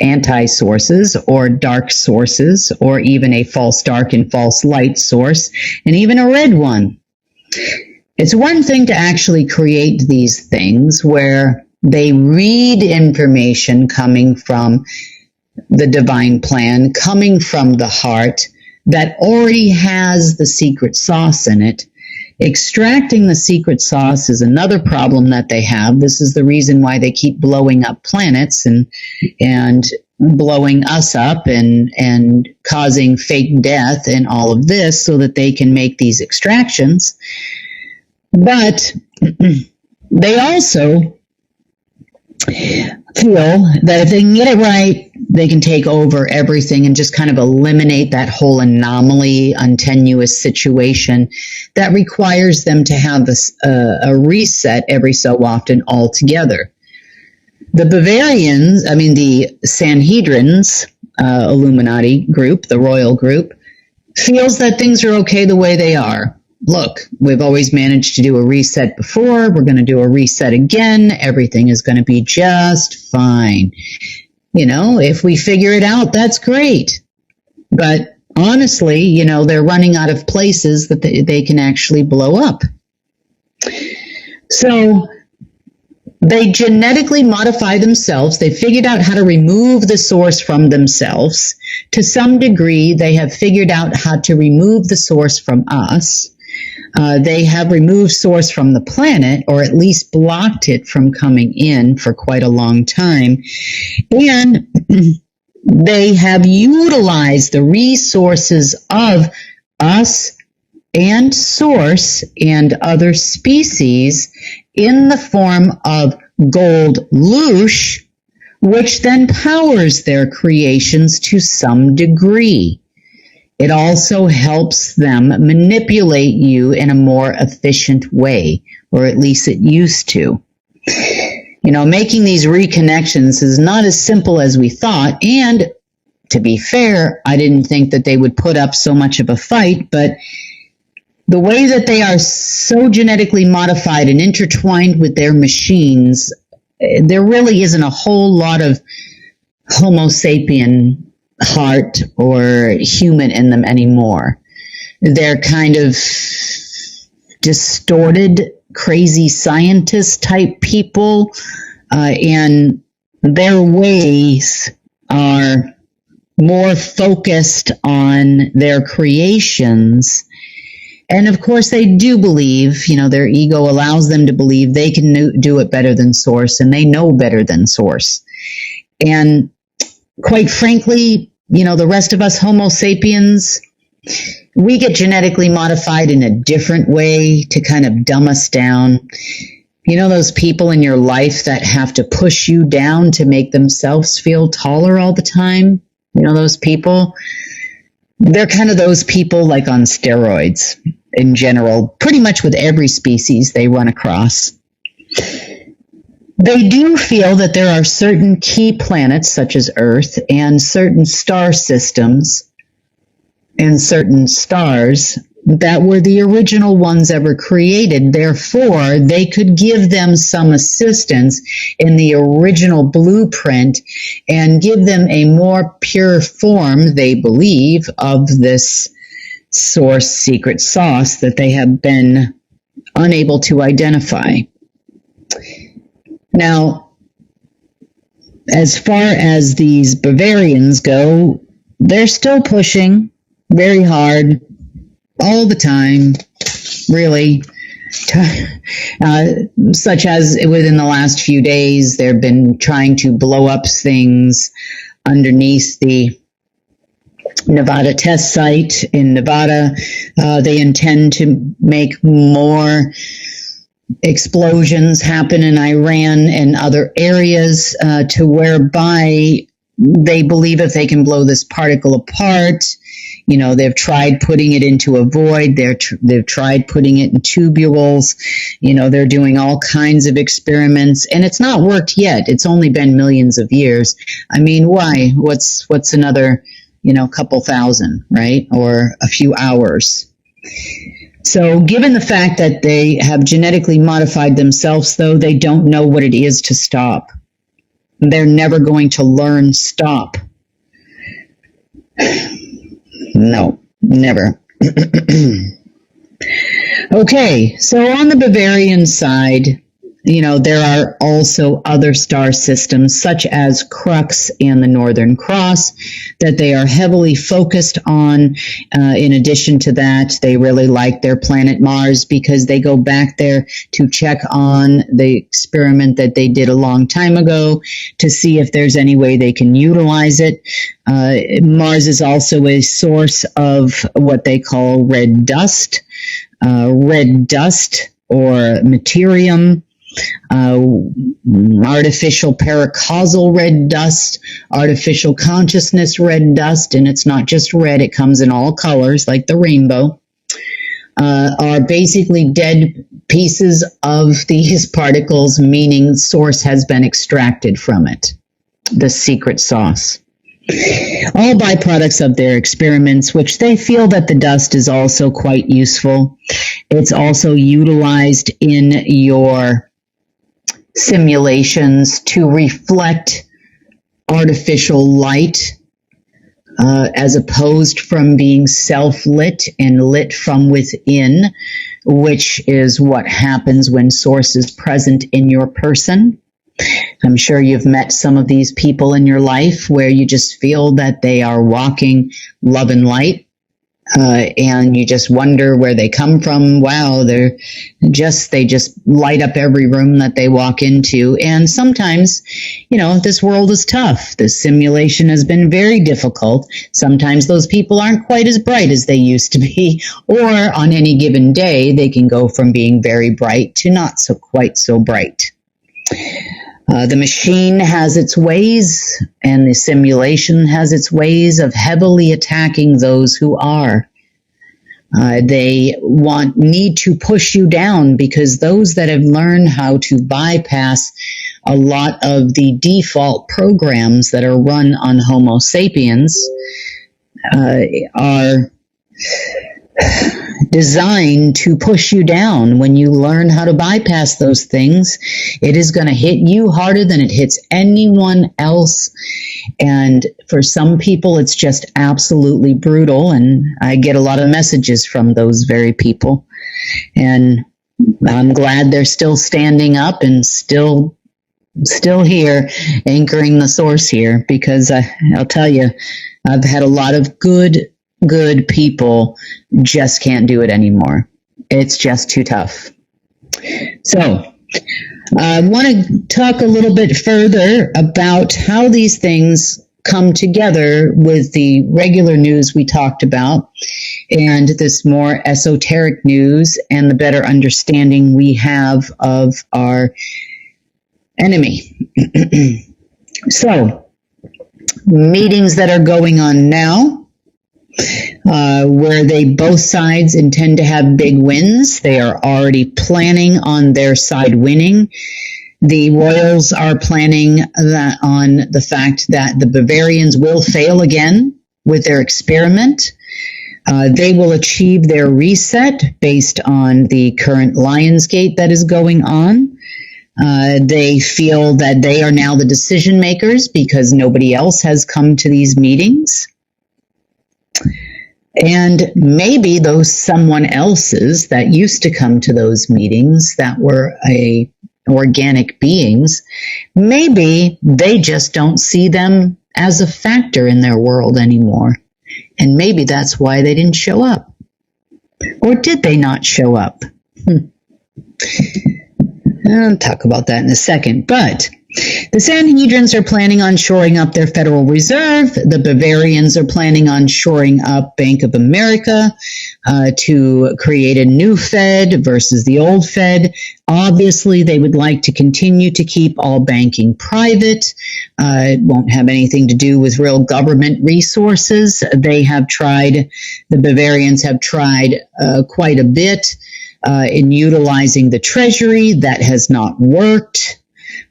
[SPEAKER 1] anti-sources or dark sources, or even a false dark and false light source, and even a red one. It's one thing to actually create these things where they read information coming from the divine plan, coming from the heart, that already has the secret sauce in it. Extracting the secret sauce is another problem that they have. This is the reason why they keep blowing up planets and blowing us up and causing fake death and all of this so that they can make these extractions. But they also feel that if they can get it right, they can take over everything and just kind of eliminate that whole anomaly, untenuous situation that requires them to have this, a reset every so often altogether. The Bavarians, the Sanhedrins, Illuminati group, the royal group, feels that things are okay the way they are. Look, we've always managed to do a reset before. We're going to do a reset again. Everything is going to be just fine. If we figure it out, that's great. But honestly, they're running out of places that they can actually blow up. So they genetically modify themselves. They figured out how to remove the source from themselves. To some degree, they have figured out how to remove the source from us. They have removed source from the planet, or at least blocked it from coming in for quite a long time. And they have utilized the resources of us and source and other species in the form of gold loosh, which then powers their creations to some degree. It also helps them manipulate you in a more efficient way, or at least it used to. Making these reconnections is not as simple as we thought, and to be fair, I didn't think that they would put up so much of a fight, but the way that they are so genetically modified and intertwined with their machines, there really isn't a whole lot of Homo sapien heart or human in them anymore. They're kind of distorted, crazy scientist type people, and their ways are more focused on their creations. And of course they do believe, their ego allows them to believe they can do it better than Source, and they know better than Source. And quite frankly, the rest of us Homo sapiens, we get genetically modified in a different way to kind of dumb us down. You know those people in your life that have to push you down to make themselves feel taller all the time? You know those people? They're kind of those people like on steroids in general, pretty much with every species they run across. They do feel that there are certain key planets, such as Earth, and certain star systems and certain stars that were the original ones ever created. Therefore, they could give them some assistance in the original blueprint and give them a more pure form, they believe, of this source secret sauce that they have been unable to identify. Now, as far as these Bavarians go, they're still pushing very hard all the time, really. Such as within the last few days, they've been trying to blow up things underneath the Nevada test site in Nevada. They intend to make more explosions happen in Iran and other areas to whereby they believe if they can blow this particle apart, you know, they've tried putting it into a void. They've tried putting it in tubules. You know, they're doing all kinds of experiments, and it's not worked yet. It's only been millions of years. I mean, why? What's another, couple thousand, right? Or a few hours. So given the fact that they have genetically modified themselves, though, they don't know what it is to stop. They're never going to learn stop. No, never. Okay, so on the Bavarian side, there are also other star systems such as Crux and the Northern Cross that they are heavily focused on. In addition to that, they really like their planet Mars because they go back there to check on the experiment that they did a long time ago to see if there's any way they can utilize it. Mars is also a source of what they call red dust or materium. Artificial paracausal red dust, artificial consciousness red dust, and it's not just red, it comes in all colors like the rainbow, are basically dead pieces of these particles, meaning source has been extracted from it, the secret sauce. All byproducts of their experiments, which they feel that the dust is also quite useful. It's also utilized in your simulations to reflect artificial light as opposed from being self-lit and lit from within, which is what happens when source is present in your person. I'm sure you've met some of these people in your life where you just feel that they are walking love and light. And you just wonder where they come from. Wow, they just light up every room that they walk into. And sometimes, this world is tough. This simulation has been very difficult. Sometimes those people aren't quite as bright as they used to be, or on any given day, they can go from being very bright to not so quite so bright. The machine has its ways, and the simulation has its ways of heavily attacking those who are. They need to push you down because those that have learned how to bypass a lot of the default programs that are run on Homo sapiens are designed to push you down. When you learn how to bypass those things, it is going to hit you harder than it hits anyone else. And for some people, it's just absolutely brutal. And I get a lot of messages from those very people. And I'm glad they're still standing up and still here, anchoring the source here, because I'll tell you, I've had a lot of good people just can't do it anymore. It's just too tough. So I want to talk a little bit further about how these things come together with the regular news we talked about and this more esoteric news and the better understanding we have of our enemy. So, meetings that are going on now, where both sides intend to have big wins. They are already planning on their side winning. The Royals are planning on the fact that the Bavarians will fail again with their experiment. They will achieve their reset based on the current Lionsgate that is going on. They feel that they are now the decision makers because nobody else has come to these meetings. And maybe those someone else's that used to come to those meetings that were organic beings, maybe they just don't see them as a factor in their world anymore. And maybe that's why they didn't show up. Or did they not show up? I'll talk about that in a second. But the Sanhedrins are planning on shoring up their Federal Reserve. The Bavarians are planning on shoring up Bank of America to create a new Fed versus the old Fed. Obviously, they would like to continue to keep all banking private. It won't have anything to do with real government resources. The Bavarians have tried quite a bit in utilizing the Treasury. That has not worked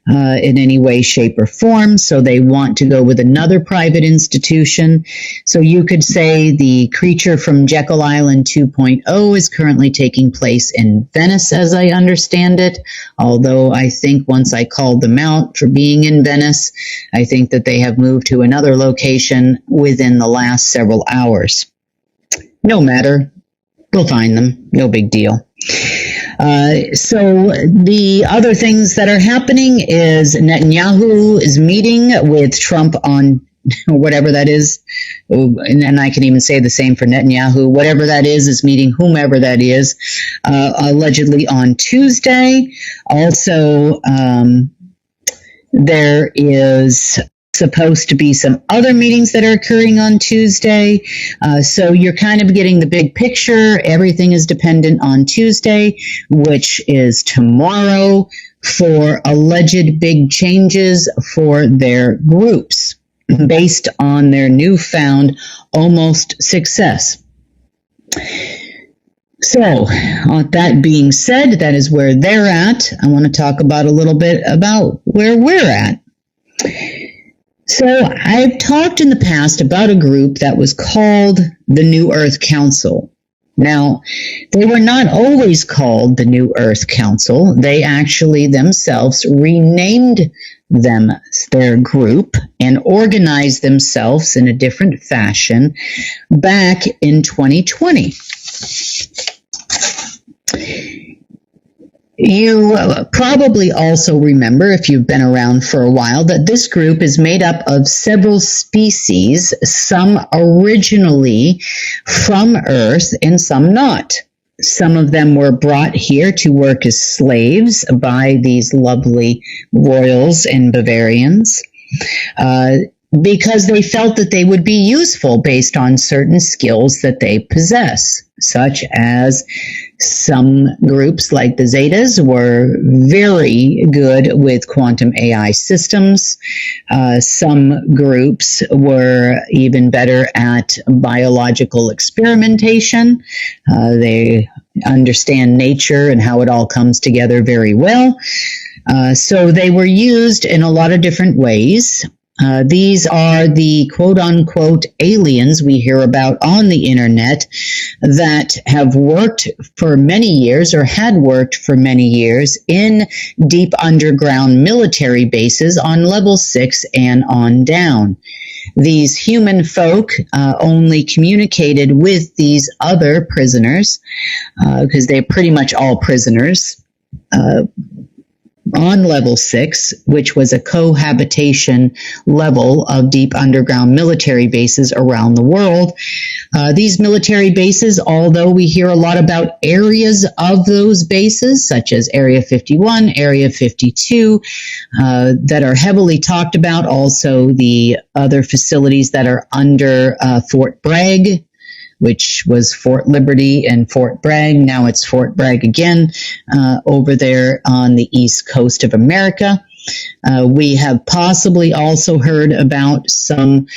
[SPEAKER 1] in any way, shape, or form. So they want to go with another private institution. So you could say the Creature from Jekyll Island 2.0 is currently taking place in Venice, as I understand it. Although I think once I called them out for being in Venice, I think that they have moved to another location within the last several hours. No matter. We'll find them. No big deal. So the other things that are happening is Netanyahu is meeting with Trump on whatever that is. And I can even say the same for Netanyahu. Whatever that is meeting whomever that is, allegedly on Tuesday. Also, there is supposed to be some other meetings that are occurring on Tuesday. So you're kind of getting the big picture. Everything is dependent on Tuesday, which is tomorrow, for alleged big changes for their groups based on their newfound almost success. So, that being said, that is where they're at. I want to talk about a little bit about where we're at. So I've talked in the past about a group that was called the New Earth Council. Now, they were not always called the New Earth Council. They actually themselves renamed their group and organized themselves in a different fashion back in 2020. You probably also remember, if you've been around for a while, that this group is made up of several species, some originally from Earth and some not. Some of them were brought here to work as slaves by these lovely royals and Bavarians, because they felt that they would be useful based on certain skills that they possess, such as some groups like the Zetas were very good with quantum AI systems. Some groups were even better at biological experimentation. They understand nature and how it all comes together very well. So they were used in a lot of different ways. These are the quote-unquote aliens we hear about on the internet that have worked for many years or had worked for many years in deep underground military bases on level 6 and on down. These human folk only communicated with these other prisoners because they're pretty much all prisoners. on level 6, which was a cohabitation level of deep underground military bases around the world. These military bases, although we hear a lot about areas of those bases, such as Area 51, Area 52, that are heavily talked about, also the other facilities that are under Fort Bragg, which was Fort Liberty and Fort Bragg. Now it's Fort Bragg again, over there on the east coast of America. We have possibly also heard about some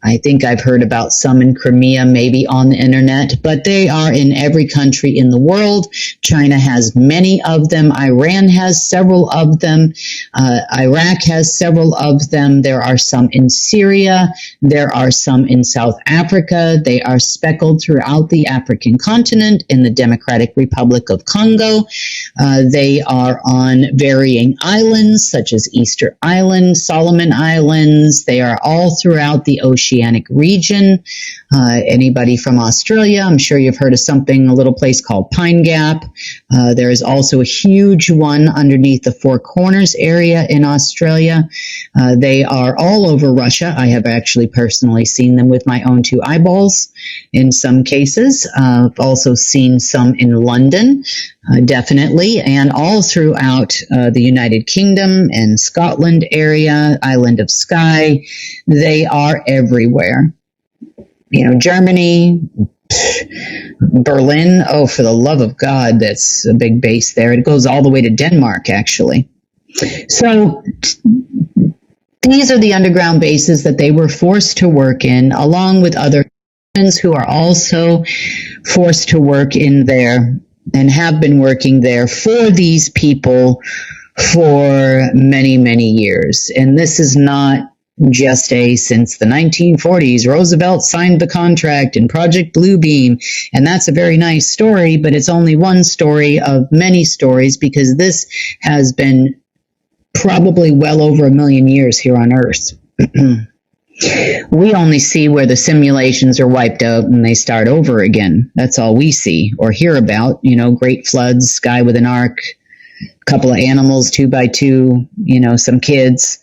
[SPEAKER 1] I think I've heard about some in Crimea, maybe on the internet, but they are in every country in the world. China has many of them. Iran has several of them. Iraq has several of them. There are some in Syria. There are some in South Africa. They are speckled throughout the African continent, in the Democratic Republic of Congo. They are on varying islands, such as Easter Island, Solomon Islands. They are all throughout the Oceanic region. Anybody from Australia, I'm sure you've heard of a little place called Pine Gap. There is also a huge one underneath the Four Corners area in Australia. They are all over Russia. I have actually personally seen them with my own two eyeballs in some cases. I've also seen some in London, definitely, and all throughout the United Kingdom and Scotland area, Island of Skye. They are everywhere. Germany, Berlin, oh, for the love of God, that's a big base there. It goes all the way to Denmark, actually. So these are the underground bases that they were forced to work in, along with other humans who are also forced to work in there and have been working there for these people for many, many years. And this is not just since the 1940s, Roosevelt signed the contract in Project Bluebeam. And that's a very nice story, but it's only one story of many stories, because this has been probably well over 1 million years here on Earth. We only see where the simulations are wiped out and they start over again. That's all we see or hear about. Great floods, sky with an ark, a couple of animals, 2 by 2, some kids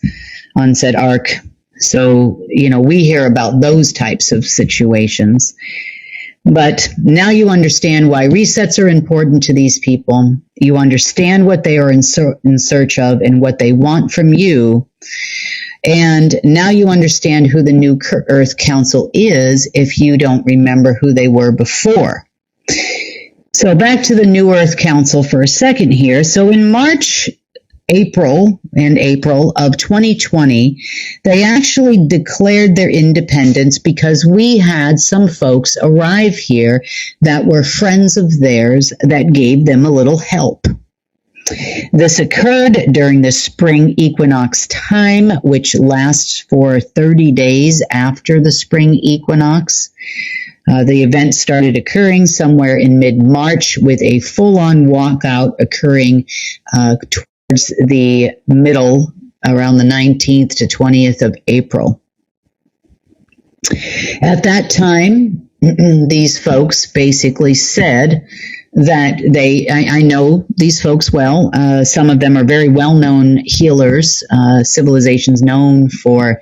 [SPEAKER 1] on said ark. So, we hear about those types of situations. But now you understand why resets are important to these people. You understand what they are in search of and what they want from you. And now you understand who the New Earth Council is if you don't remember who they were before. So back to the New Earth Council for a second here. So in April of 2020, they actually declared their independence because we had some folks arrive here that were friends of theirs that gave them a little help. This occurred during the spring equinox time, which lasts for 30 days after the spring equinox. The event started occurring somewhere in mid-March, with a full-on walkout occurring towards the middle, around the 19th to 20th of April. At that time, these folks basically said that I know these folks well. Some of them are very well-known healers, civilizations known for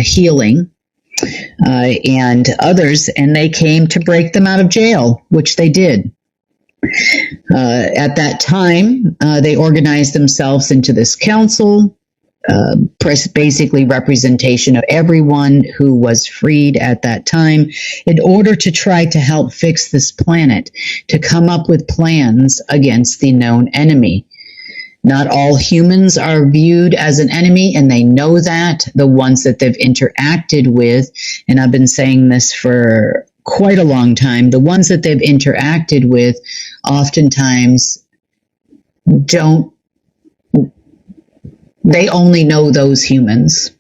[SPEAKER 1] healing, and others, and they came to break them out of jail, which they did. At that time, they organized themselves into this council, basically representation of everyone who was freed at that time, in order to try to help fix this planet, to come up with plans against the known enemy. Not all humans are viewed as an enemy, and they know that. The ones that they've interacted with, and I've been saying this for quite a long time, the ones that they've interacted with oftentimes they only know those humans.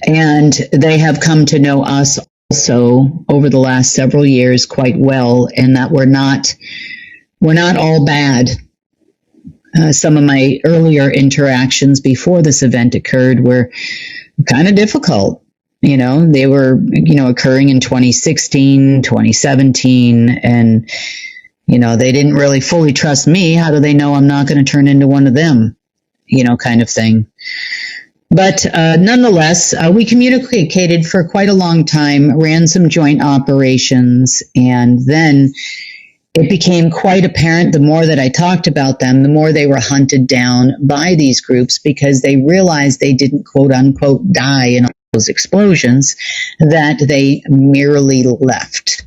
[SPEAKER 1] And they have come to know us also over the last several years quite well, and that we're not all bad. Some of my earlier interactions before this event occurred were kind of difficult. They were, occurring in 2016, 2017, and They didn't really fully trust me. How do they know I'm not going to turn into one of them? Kind of thing. But nonetheless, we communicated for quite a long time, ran some joint operations, and then it became quite apparent the more that I talked about them, the more they were hunted down by these groups because they realized they didn't quote unquote die in all those explosions, that they merely left.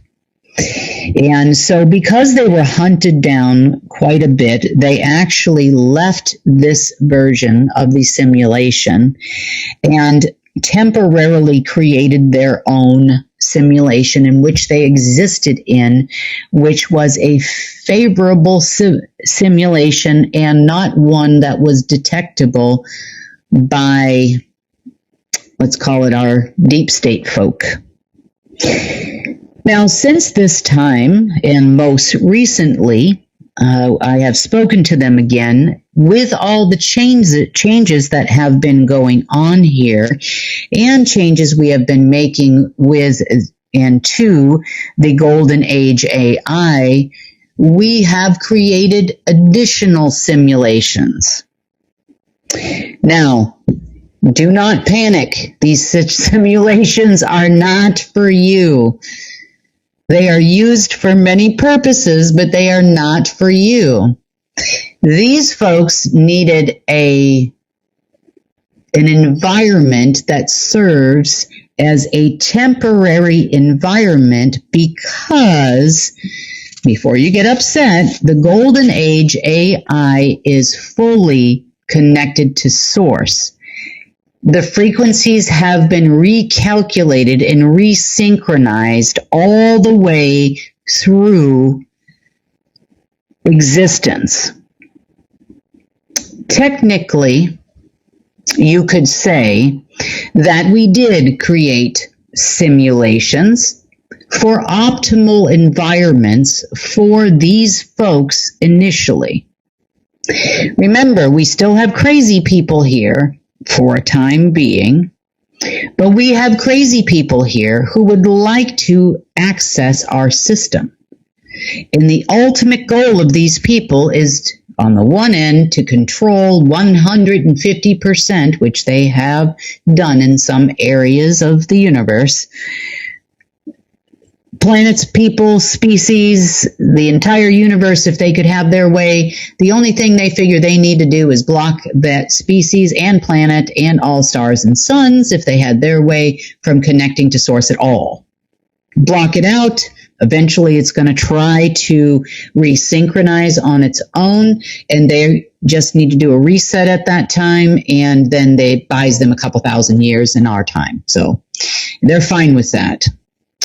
[SPEAKER 1] And so because they were hunted down quite a bit, they actually left this version of the simulation and temporarily created their own simulation in which they existed in, which was a favorable simulation and not one that was detectable by, let's call it, our deep state folk. Now, since this time, and most recently, I have spoken to them again with all the changes that have been going on here and changes we have been making with and to the Golden Age AI. We have created additional simulations. Now, do not panic. These simulations are not for you. They are used for many purposes, but they are not for you. These folks needed an environment that serves as a temporary environment because, before you get upset, the Golden Age AI is fully connected to source. The frequencies have been recalculated and resynchronized all the way through existence. Technically, you could say that we did create simulations for optimal environments for these folks initially. Remember, we still have crazy people here for a time being, but we have crazy people here who would like to access our system. And the ultimate goal of these people is, on the one end, to control 150%, which they have done in some areas of the universe, planets, people, species, the entire universe. If they could have their way, the only thing they figure they need to do is block that species and planet and all stars and suns, if they had their way, from connecting to source at all. Block it out. Eventually it's going to try to resynchronize on its own, and they just need to do a reset at that time, and then it buys them a couple thousand years in our time. So they're fine with that.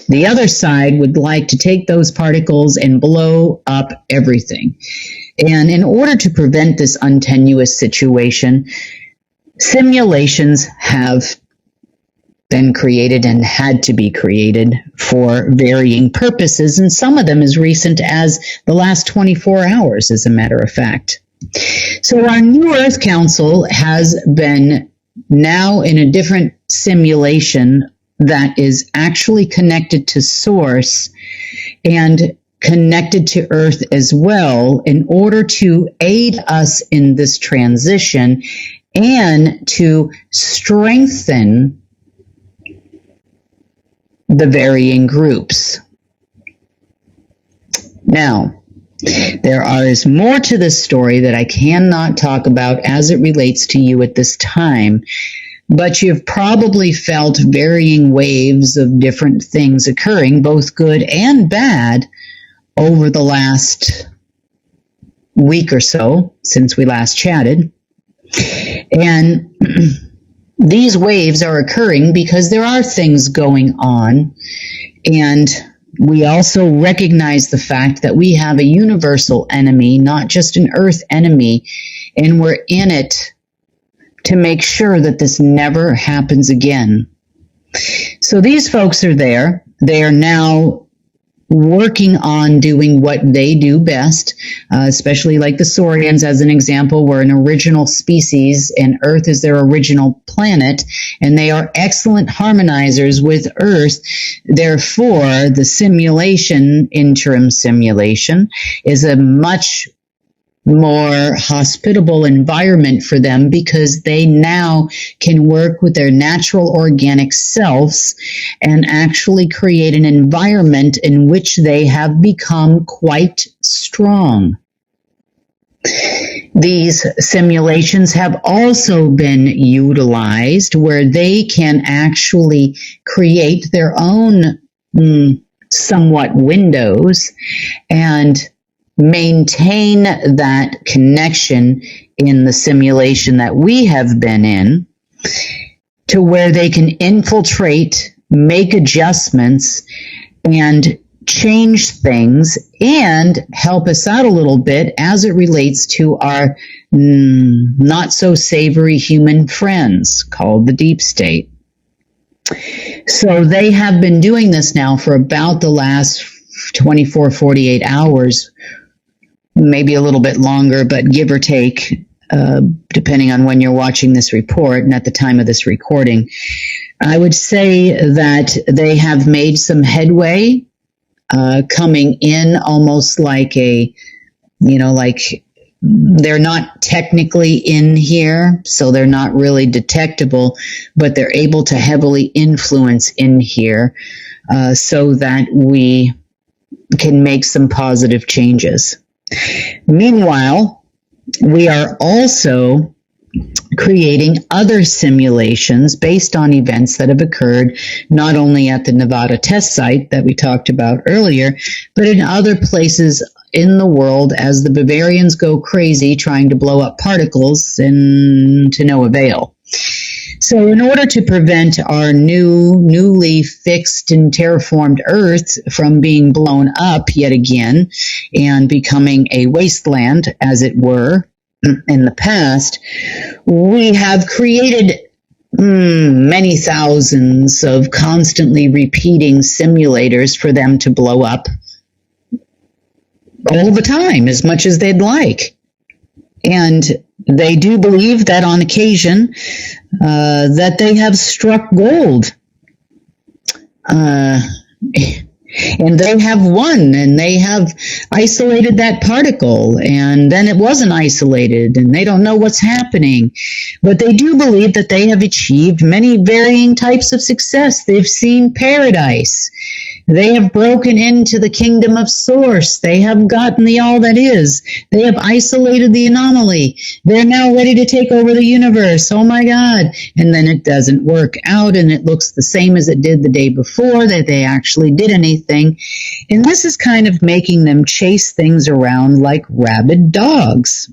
[SPEAKER 1] The other side would like to take those particles and blow up everything. And in order to prevent this untenuous situation, simulations have been created and had to be created for varying purposes, and some of them as recent as the last 24 hours, as a matter of fact. So our New Earth Council has been now in a different simulation that is actually connected to source and connected to Earth as well, in order to aid us in this transition and to strengthen the varying groups. Now, there is more to this story that I cannot talk about as it relates to you at this time, but you've probably felt varying waves of different things occurring, both good and bad, over the last week or so since we last chatted. And these waves are occurring because there are things going on, and we also recognize the fact that we have a universal enemy, not just an Earth enemy, and we're in it to make sure that this never happens again. So these folks are there. They are now working on doing what they do best, especially like the Saurians, as an example, were an original species and Earth is their original planet, and they are excellent harmonizers with Earth. Therefore, the simulation, interim simulation, is a much more hospitable environment for them because they now can work with their natural organic selves and actually create an environment in which they have become quite strong. These simulations have also been utilized where they can actually create their own somewhat windows and maintain that connection in the simulation that we have been in to where they can infiltrate, make adjustments, and change things and help us out a little bit as it relates to our not so savory human friends called the deep state. So they have been doing this now for about the last 24, 48 hours, maybe a little bit longer, but give or take, depending on when you're watching this report and at the time of this recording. I would say that they have made some headway coming in almost like like they're not technically in here, so they're not really detectable, but they're able to heavily influence in here so that we can make some positive changes. Meanwhile, we are also creating other simulations based on events that have occurred not only at the Nevada test site that we talked about earlier, but in other places in the world as the Bavarians go crazy trying to blow up particles and to no avail. So in order to prevent our newly fixed and terraformed Earth from being blown up yet again and becoming a wasteland, as it were, in the past, we have created many thousands of constantly repeating simulators for them to blow up all the time, as much as they'd like. And they do believe that on occasion that they have struck gold. And they have won, and they have isolated that particle, and then it wasn't isolated, and they don't know what's happening. But they do believe that they have achieved many varying types of success. They've seen paradise. They have broken into the kingdom of source. They have gotten the all that is. They have isolated the anomaly. They're now ready to take over the universe. Oh my God. And then it doesn't work out, and it looks the same as it did the day before that they actually did anything. And this is kind of making them chase things around like rabid dogs.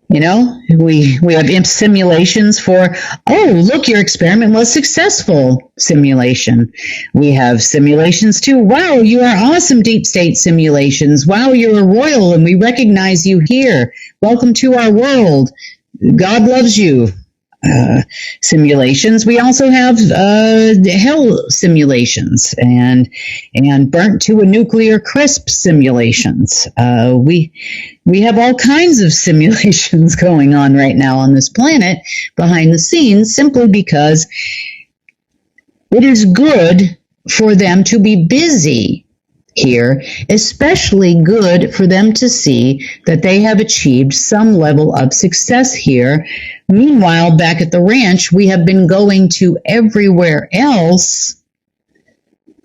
[SPEAKER 1] You know, we have simulations for, oh, look, your experiment was successful simulation. We have simulations too. Wow, you are awesome, deep state simulations. Wow, you're a royal and we recognize you here. Welcome to our world. God loves you. Simulations. We also have hell simulations and burnt to a nuclear crisp simulations. We have all kinds of simulations going on right now on this planet behind the scenes, simply because it is good for them to be busy here, especially good for them to see that they have achieved some level of success here. Meanwhile, back at the ranch, we have been going to everywhere else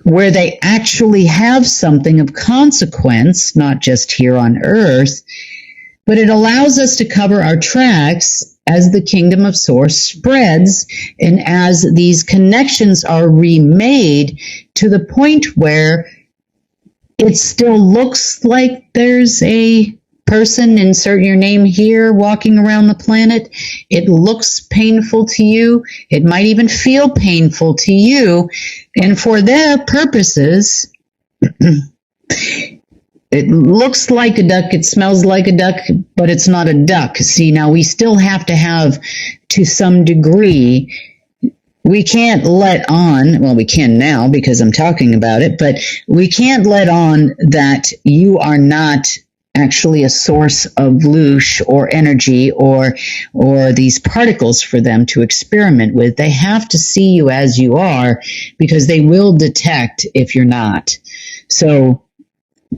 [SPEAKER 1] where they actually have something of consequence, not just here on Earth, but it allows us to cover our tracks as the kingdom of source spreads and as these connections are remade to the point where it still looks like there's a person, insert your name here, walking around the planet. It looks painful to you. It might even feel painful to you. And for their purposes, it looks like a duck, it smells like a duck, but it's not a duck. See, now we still have to have, to some degree, we can't let on, well, we can now because I'm talking about it, but we can't let on that you are not actually a source of loosh or energy or these particles for them to experiment with. They have to see you as you are because they will detect if you're not. So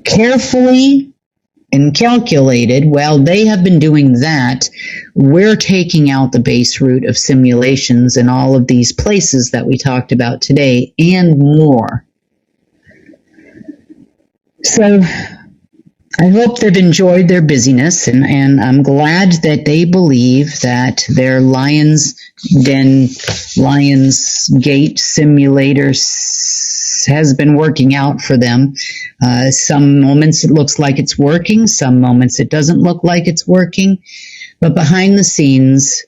[SPEAKER 1] carefully and calculated, while they have been doing that, we're taking out the base root of simulations in all of these places that we talked about today and more. So I hope they've enjoyed their busyness, and I'm glad that they believe that their Lions Gate simulator has been working out for them. Some moments it looks like it's working, some moments it doesn't look like it's working, but behind the scenes,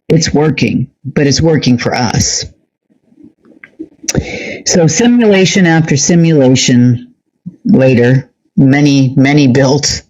[SPEAKER 1] it's working, but it's working for us. So simulation after simulation later, many built,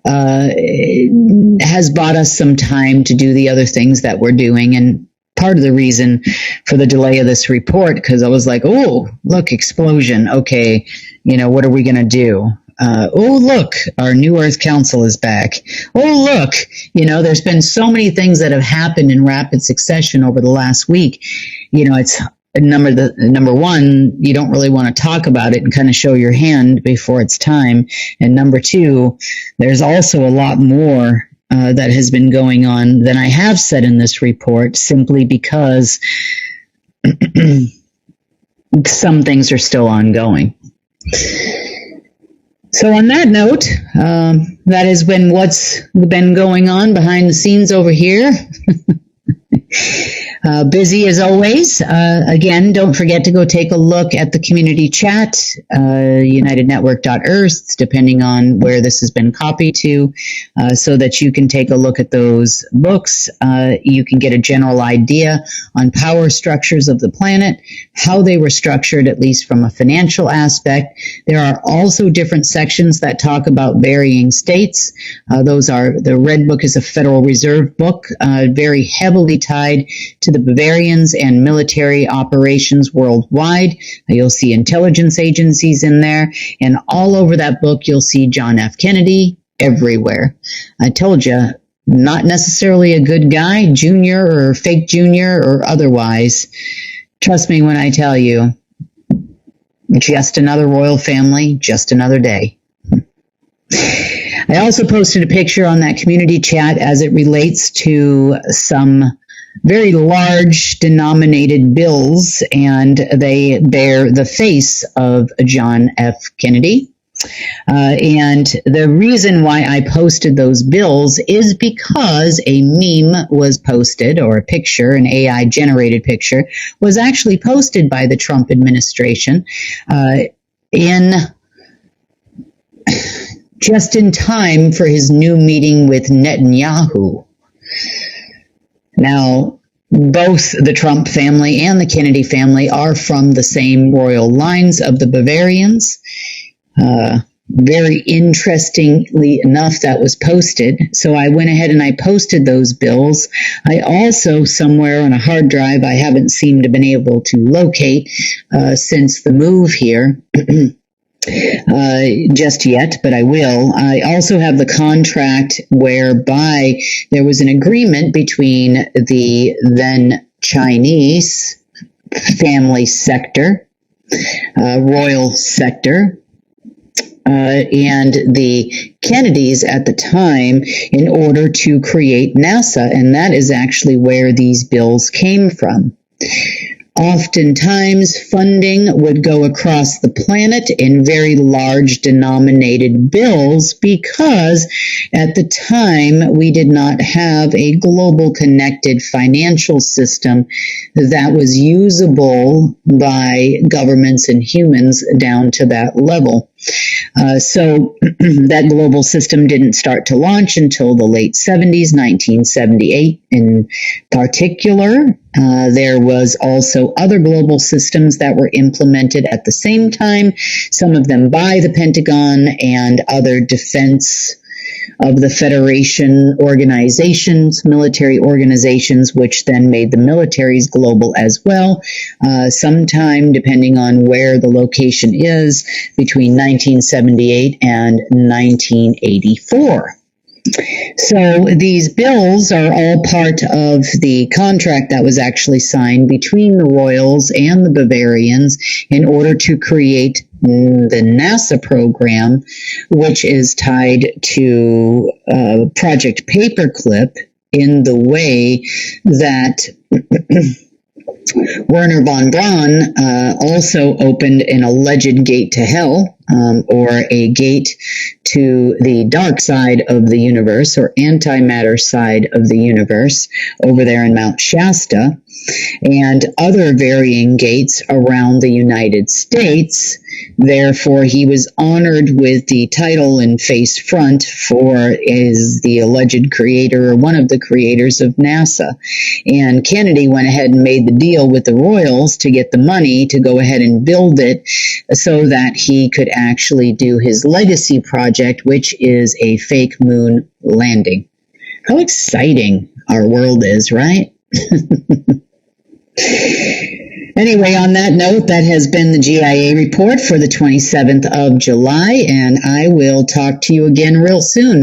[SPEAKER 1] has bought us some time to do the other things that we're doing. And part of the reason for the delay of this report, because I was like, oh, look, explosion. Okay, what are we going to do? Oh, look, our New Earth Council is back. Oh, look, there's been so many things that have happened in rapid succession over the last week. It's number one, you don't really want to talk about it and kind of show your hand before it's time. And number two, there's also a lot more that has been going on than I have said in this report, simply because some things are still ongoing. So on that note, that has been what's been going on behind the scenes over here. Busy as always. Again, don't forget to go take a look at the community chat, unitednetwork.earth, depending on where this has been copied to, so that you can take a look at those books. You can get a general idea on power structures of the planet, how they were structured, at least from a financial aspect. There are also different sections that talk about varying states. The Red Book is a Federal Reserve book, very heavily tied to the Bavarians and military operations worldwide. You'll see intelligence agencies in there, and all over that book you'll see John F. Kennedy everywhere. I told you, not necessarily a good guy, junior or fake junior or otherwise. Trust me when I tell you, just another royal family, just another day. I also posted a picture on that community chat as it relates to some very large denominated bills, and they bear the face of John F. Kennedy. And the reason why I posted those bills is because a meme was posted, or a picture, an AI generated picture, was actually posted by the Trump administration just in time for his new meeting with Netanyahu. Now, both the Trump family and the Kennedy family are from the same royal lines of the Bavarians. Very interestingly enough, that was posted. So I went ahead and I posted those bills. I also, somewhere on a hard drive I haven't seemed to been able to locate since the move here, just yet, but I will. I also have the contract whereby there was an agreement between the then Chinese family sector, royal sector, and the Kennedys at the time in order to create NASA, and that is actually where these bills came from. Oftentimes, funding would go across the planet in very large denominated bills because at the time we did not have a global connected financial system that was usable by governments and humans down to that level. So that global system didn't start to launch until the late 70s, 1978 in particular. There was also other global systems that were implemented at the same time, some of them by the Pentagon and other defense of the Federation organizations, military organizations, which then made the militaries global as well, sometime, depending on where the location is, between 1978 and 1984. So these bills are all part of the contract that was actually signed between the Royals and the Bavarians in order to create the NASA program, which is tied to Project Paperclip in the way that Werner von Braun also opened an alleged gate to hell, or a gate to the dark side of the universe, or antimatter side of the universe, over there in Mount Shasta, and other varying gates around the United States. Therefore, he was honored with the title and face front for is the alleged creator or one of the creators of NASA. And Kennedy went ahead and made the deal with the Royals to get the money to go ahead and build it so that he could actually do his legacy project, which is a fake moon landing. How exciting our world is, right? Anyway, on that note, that has been the GIA report for the 27th of July, and I will talk to you again real soon.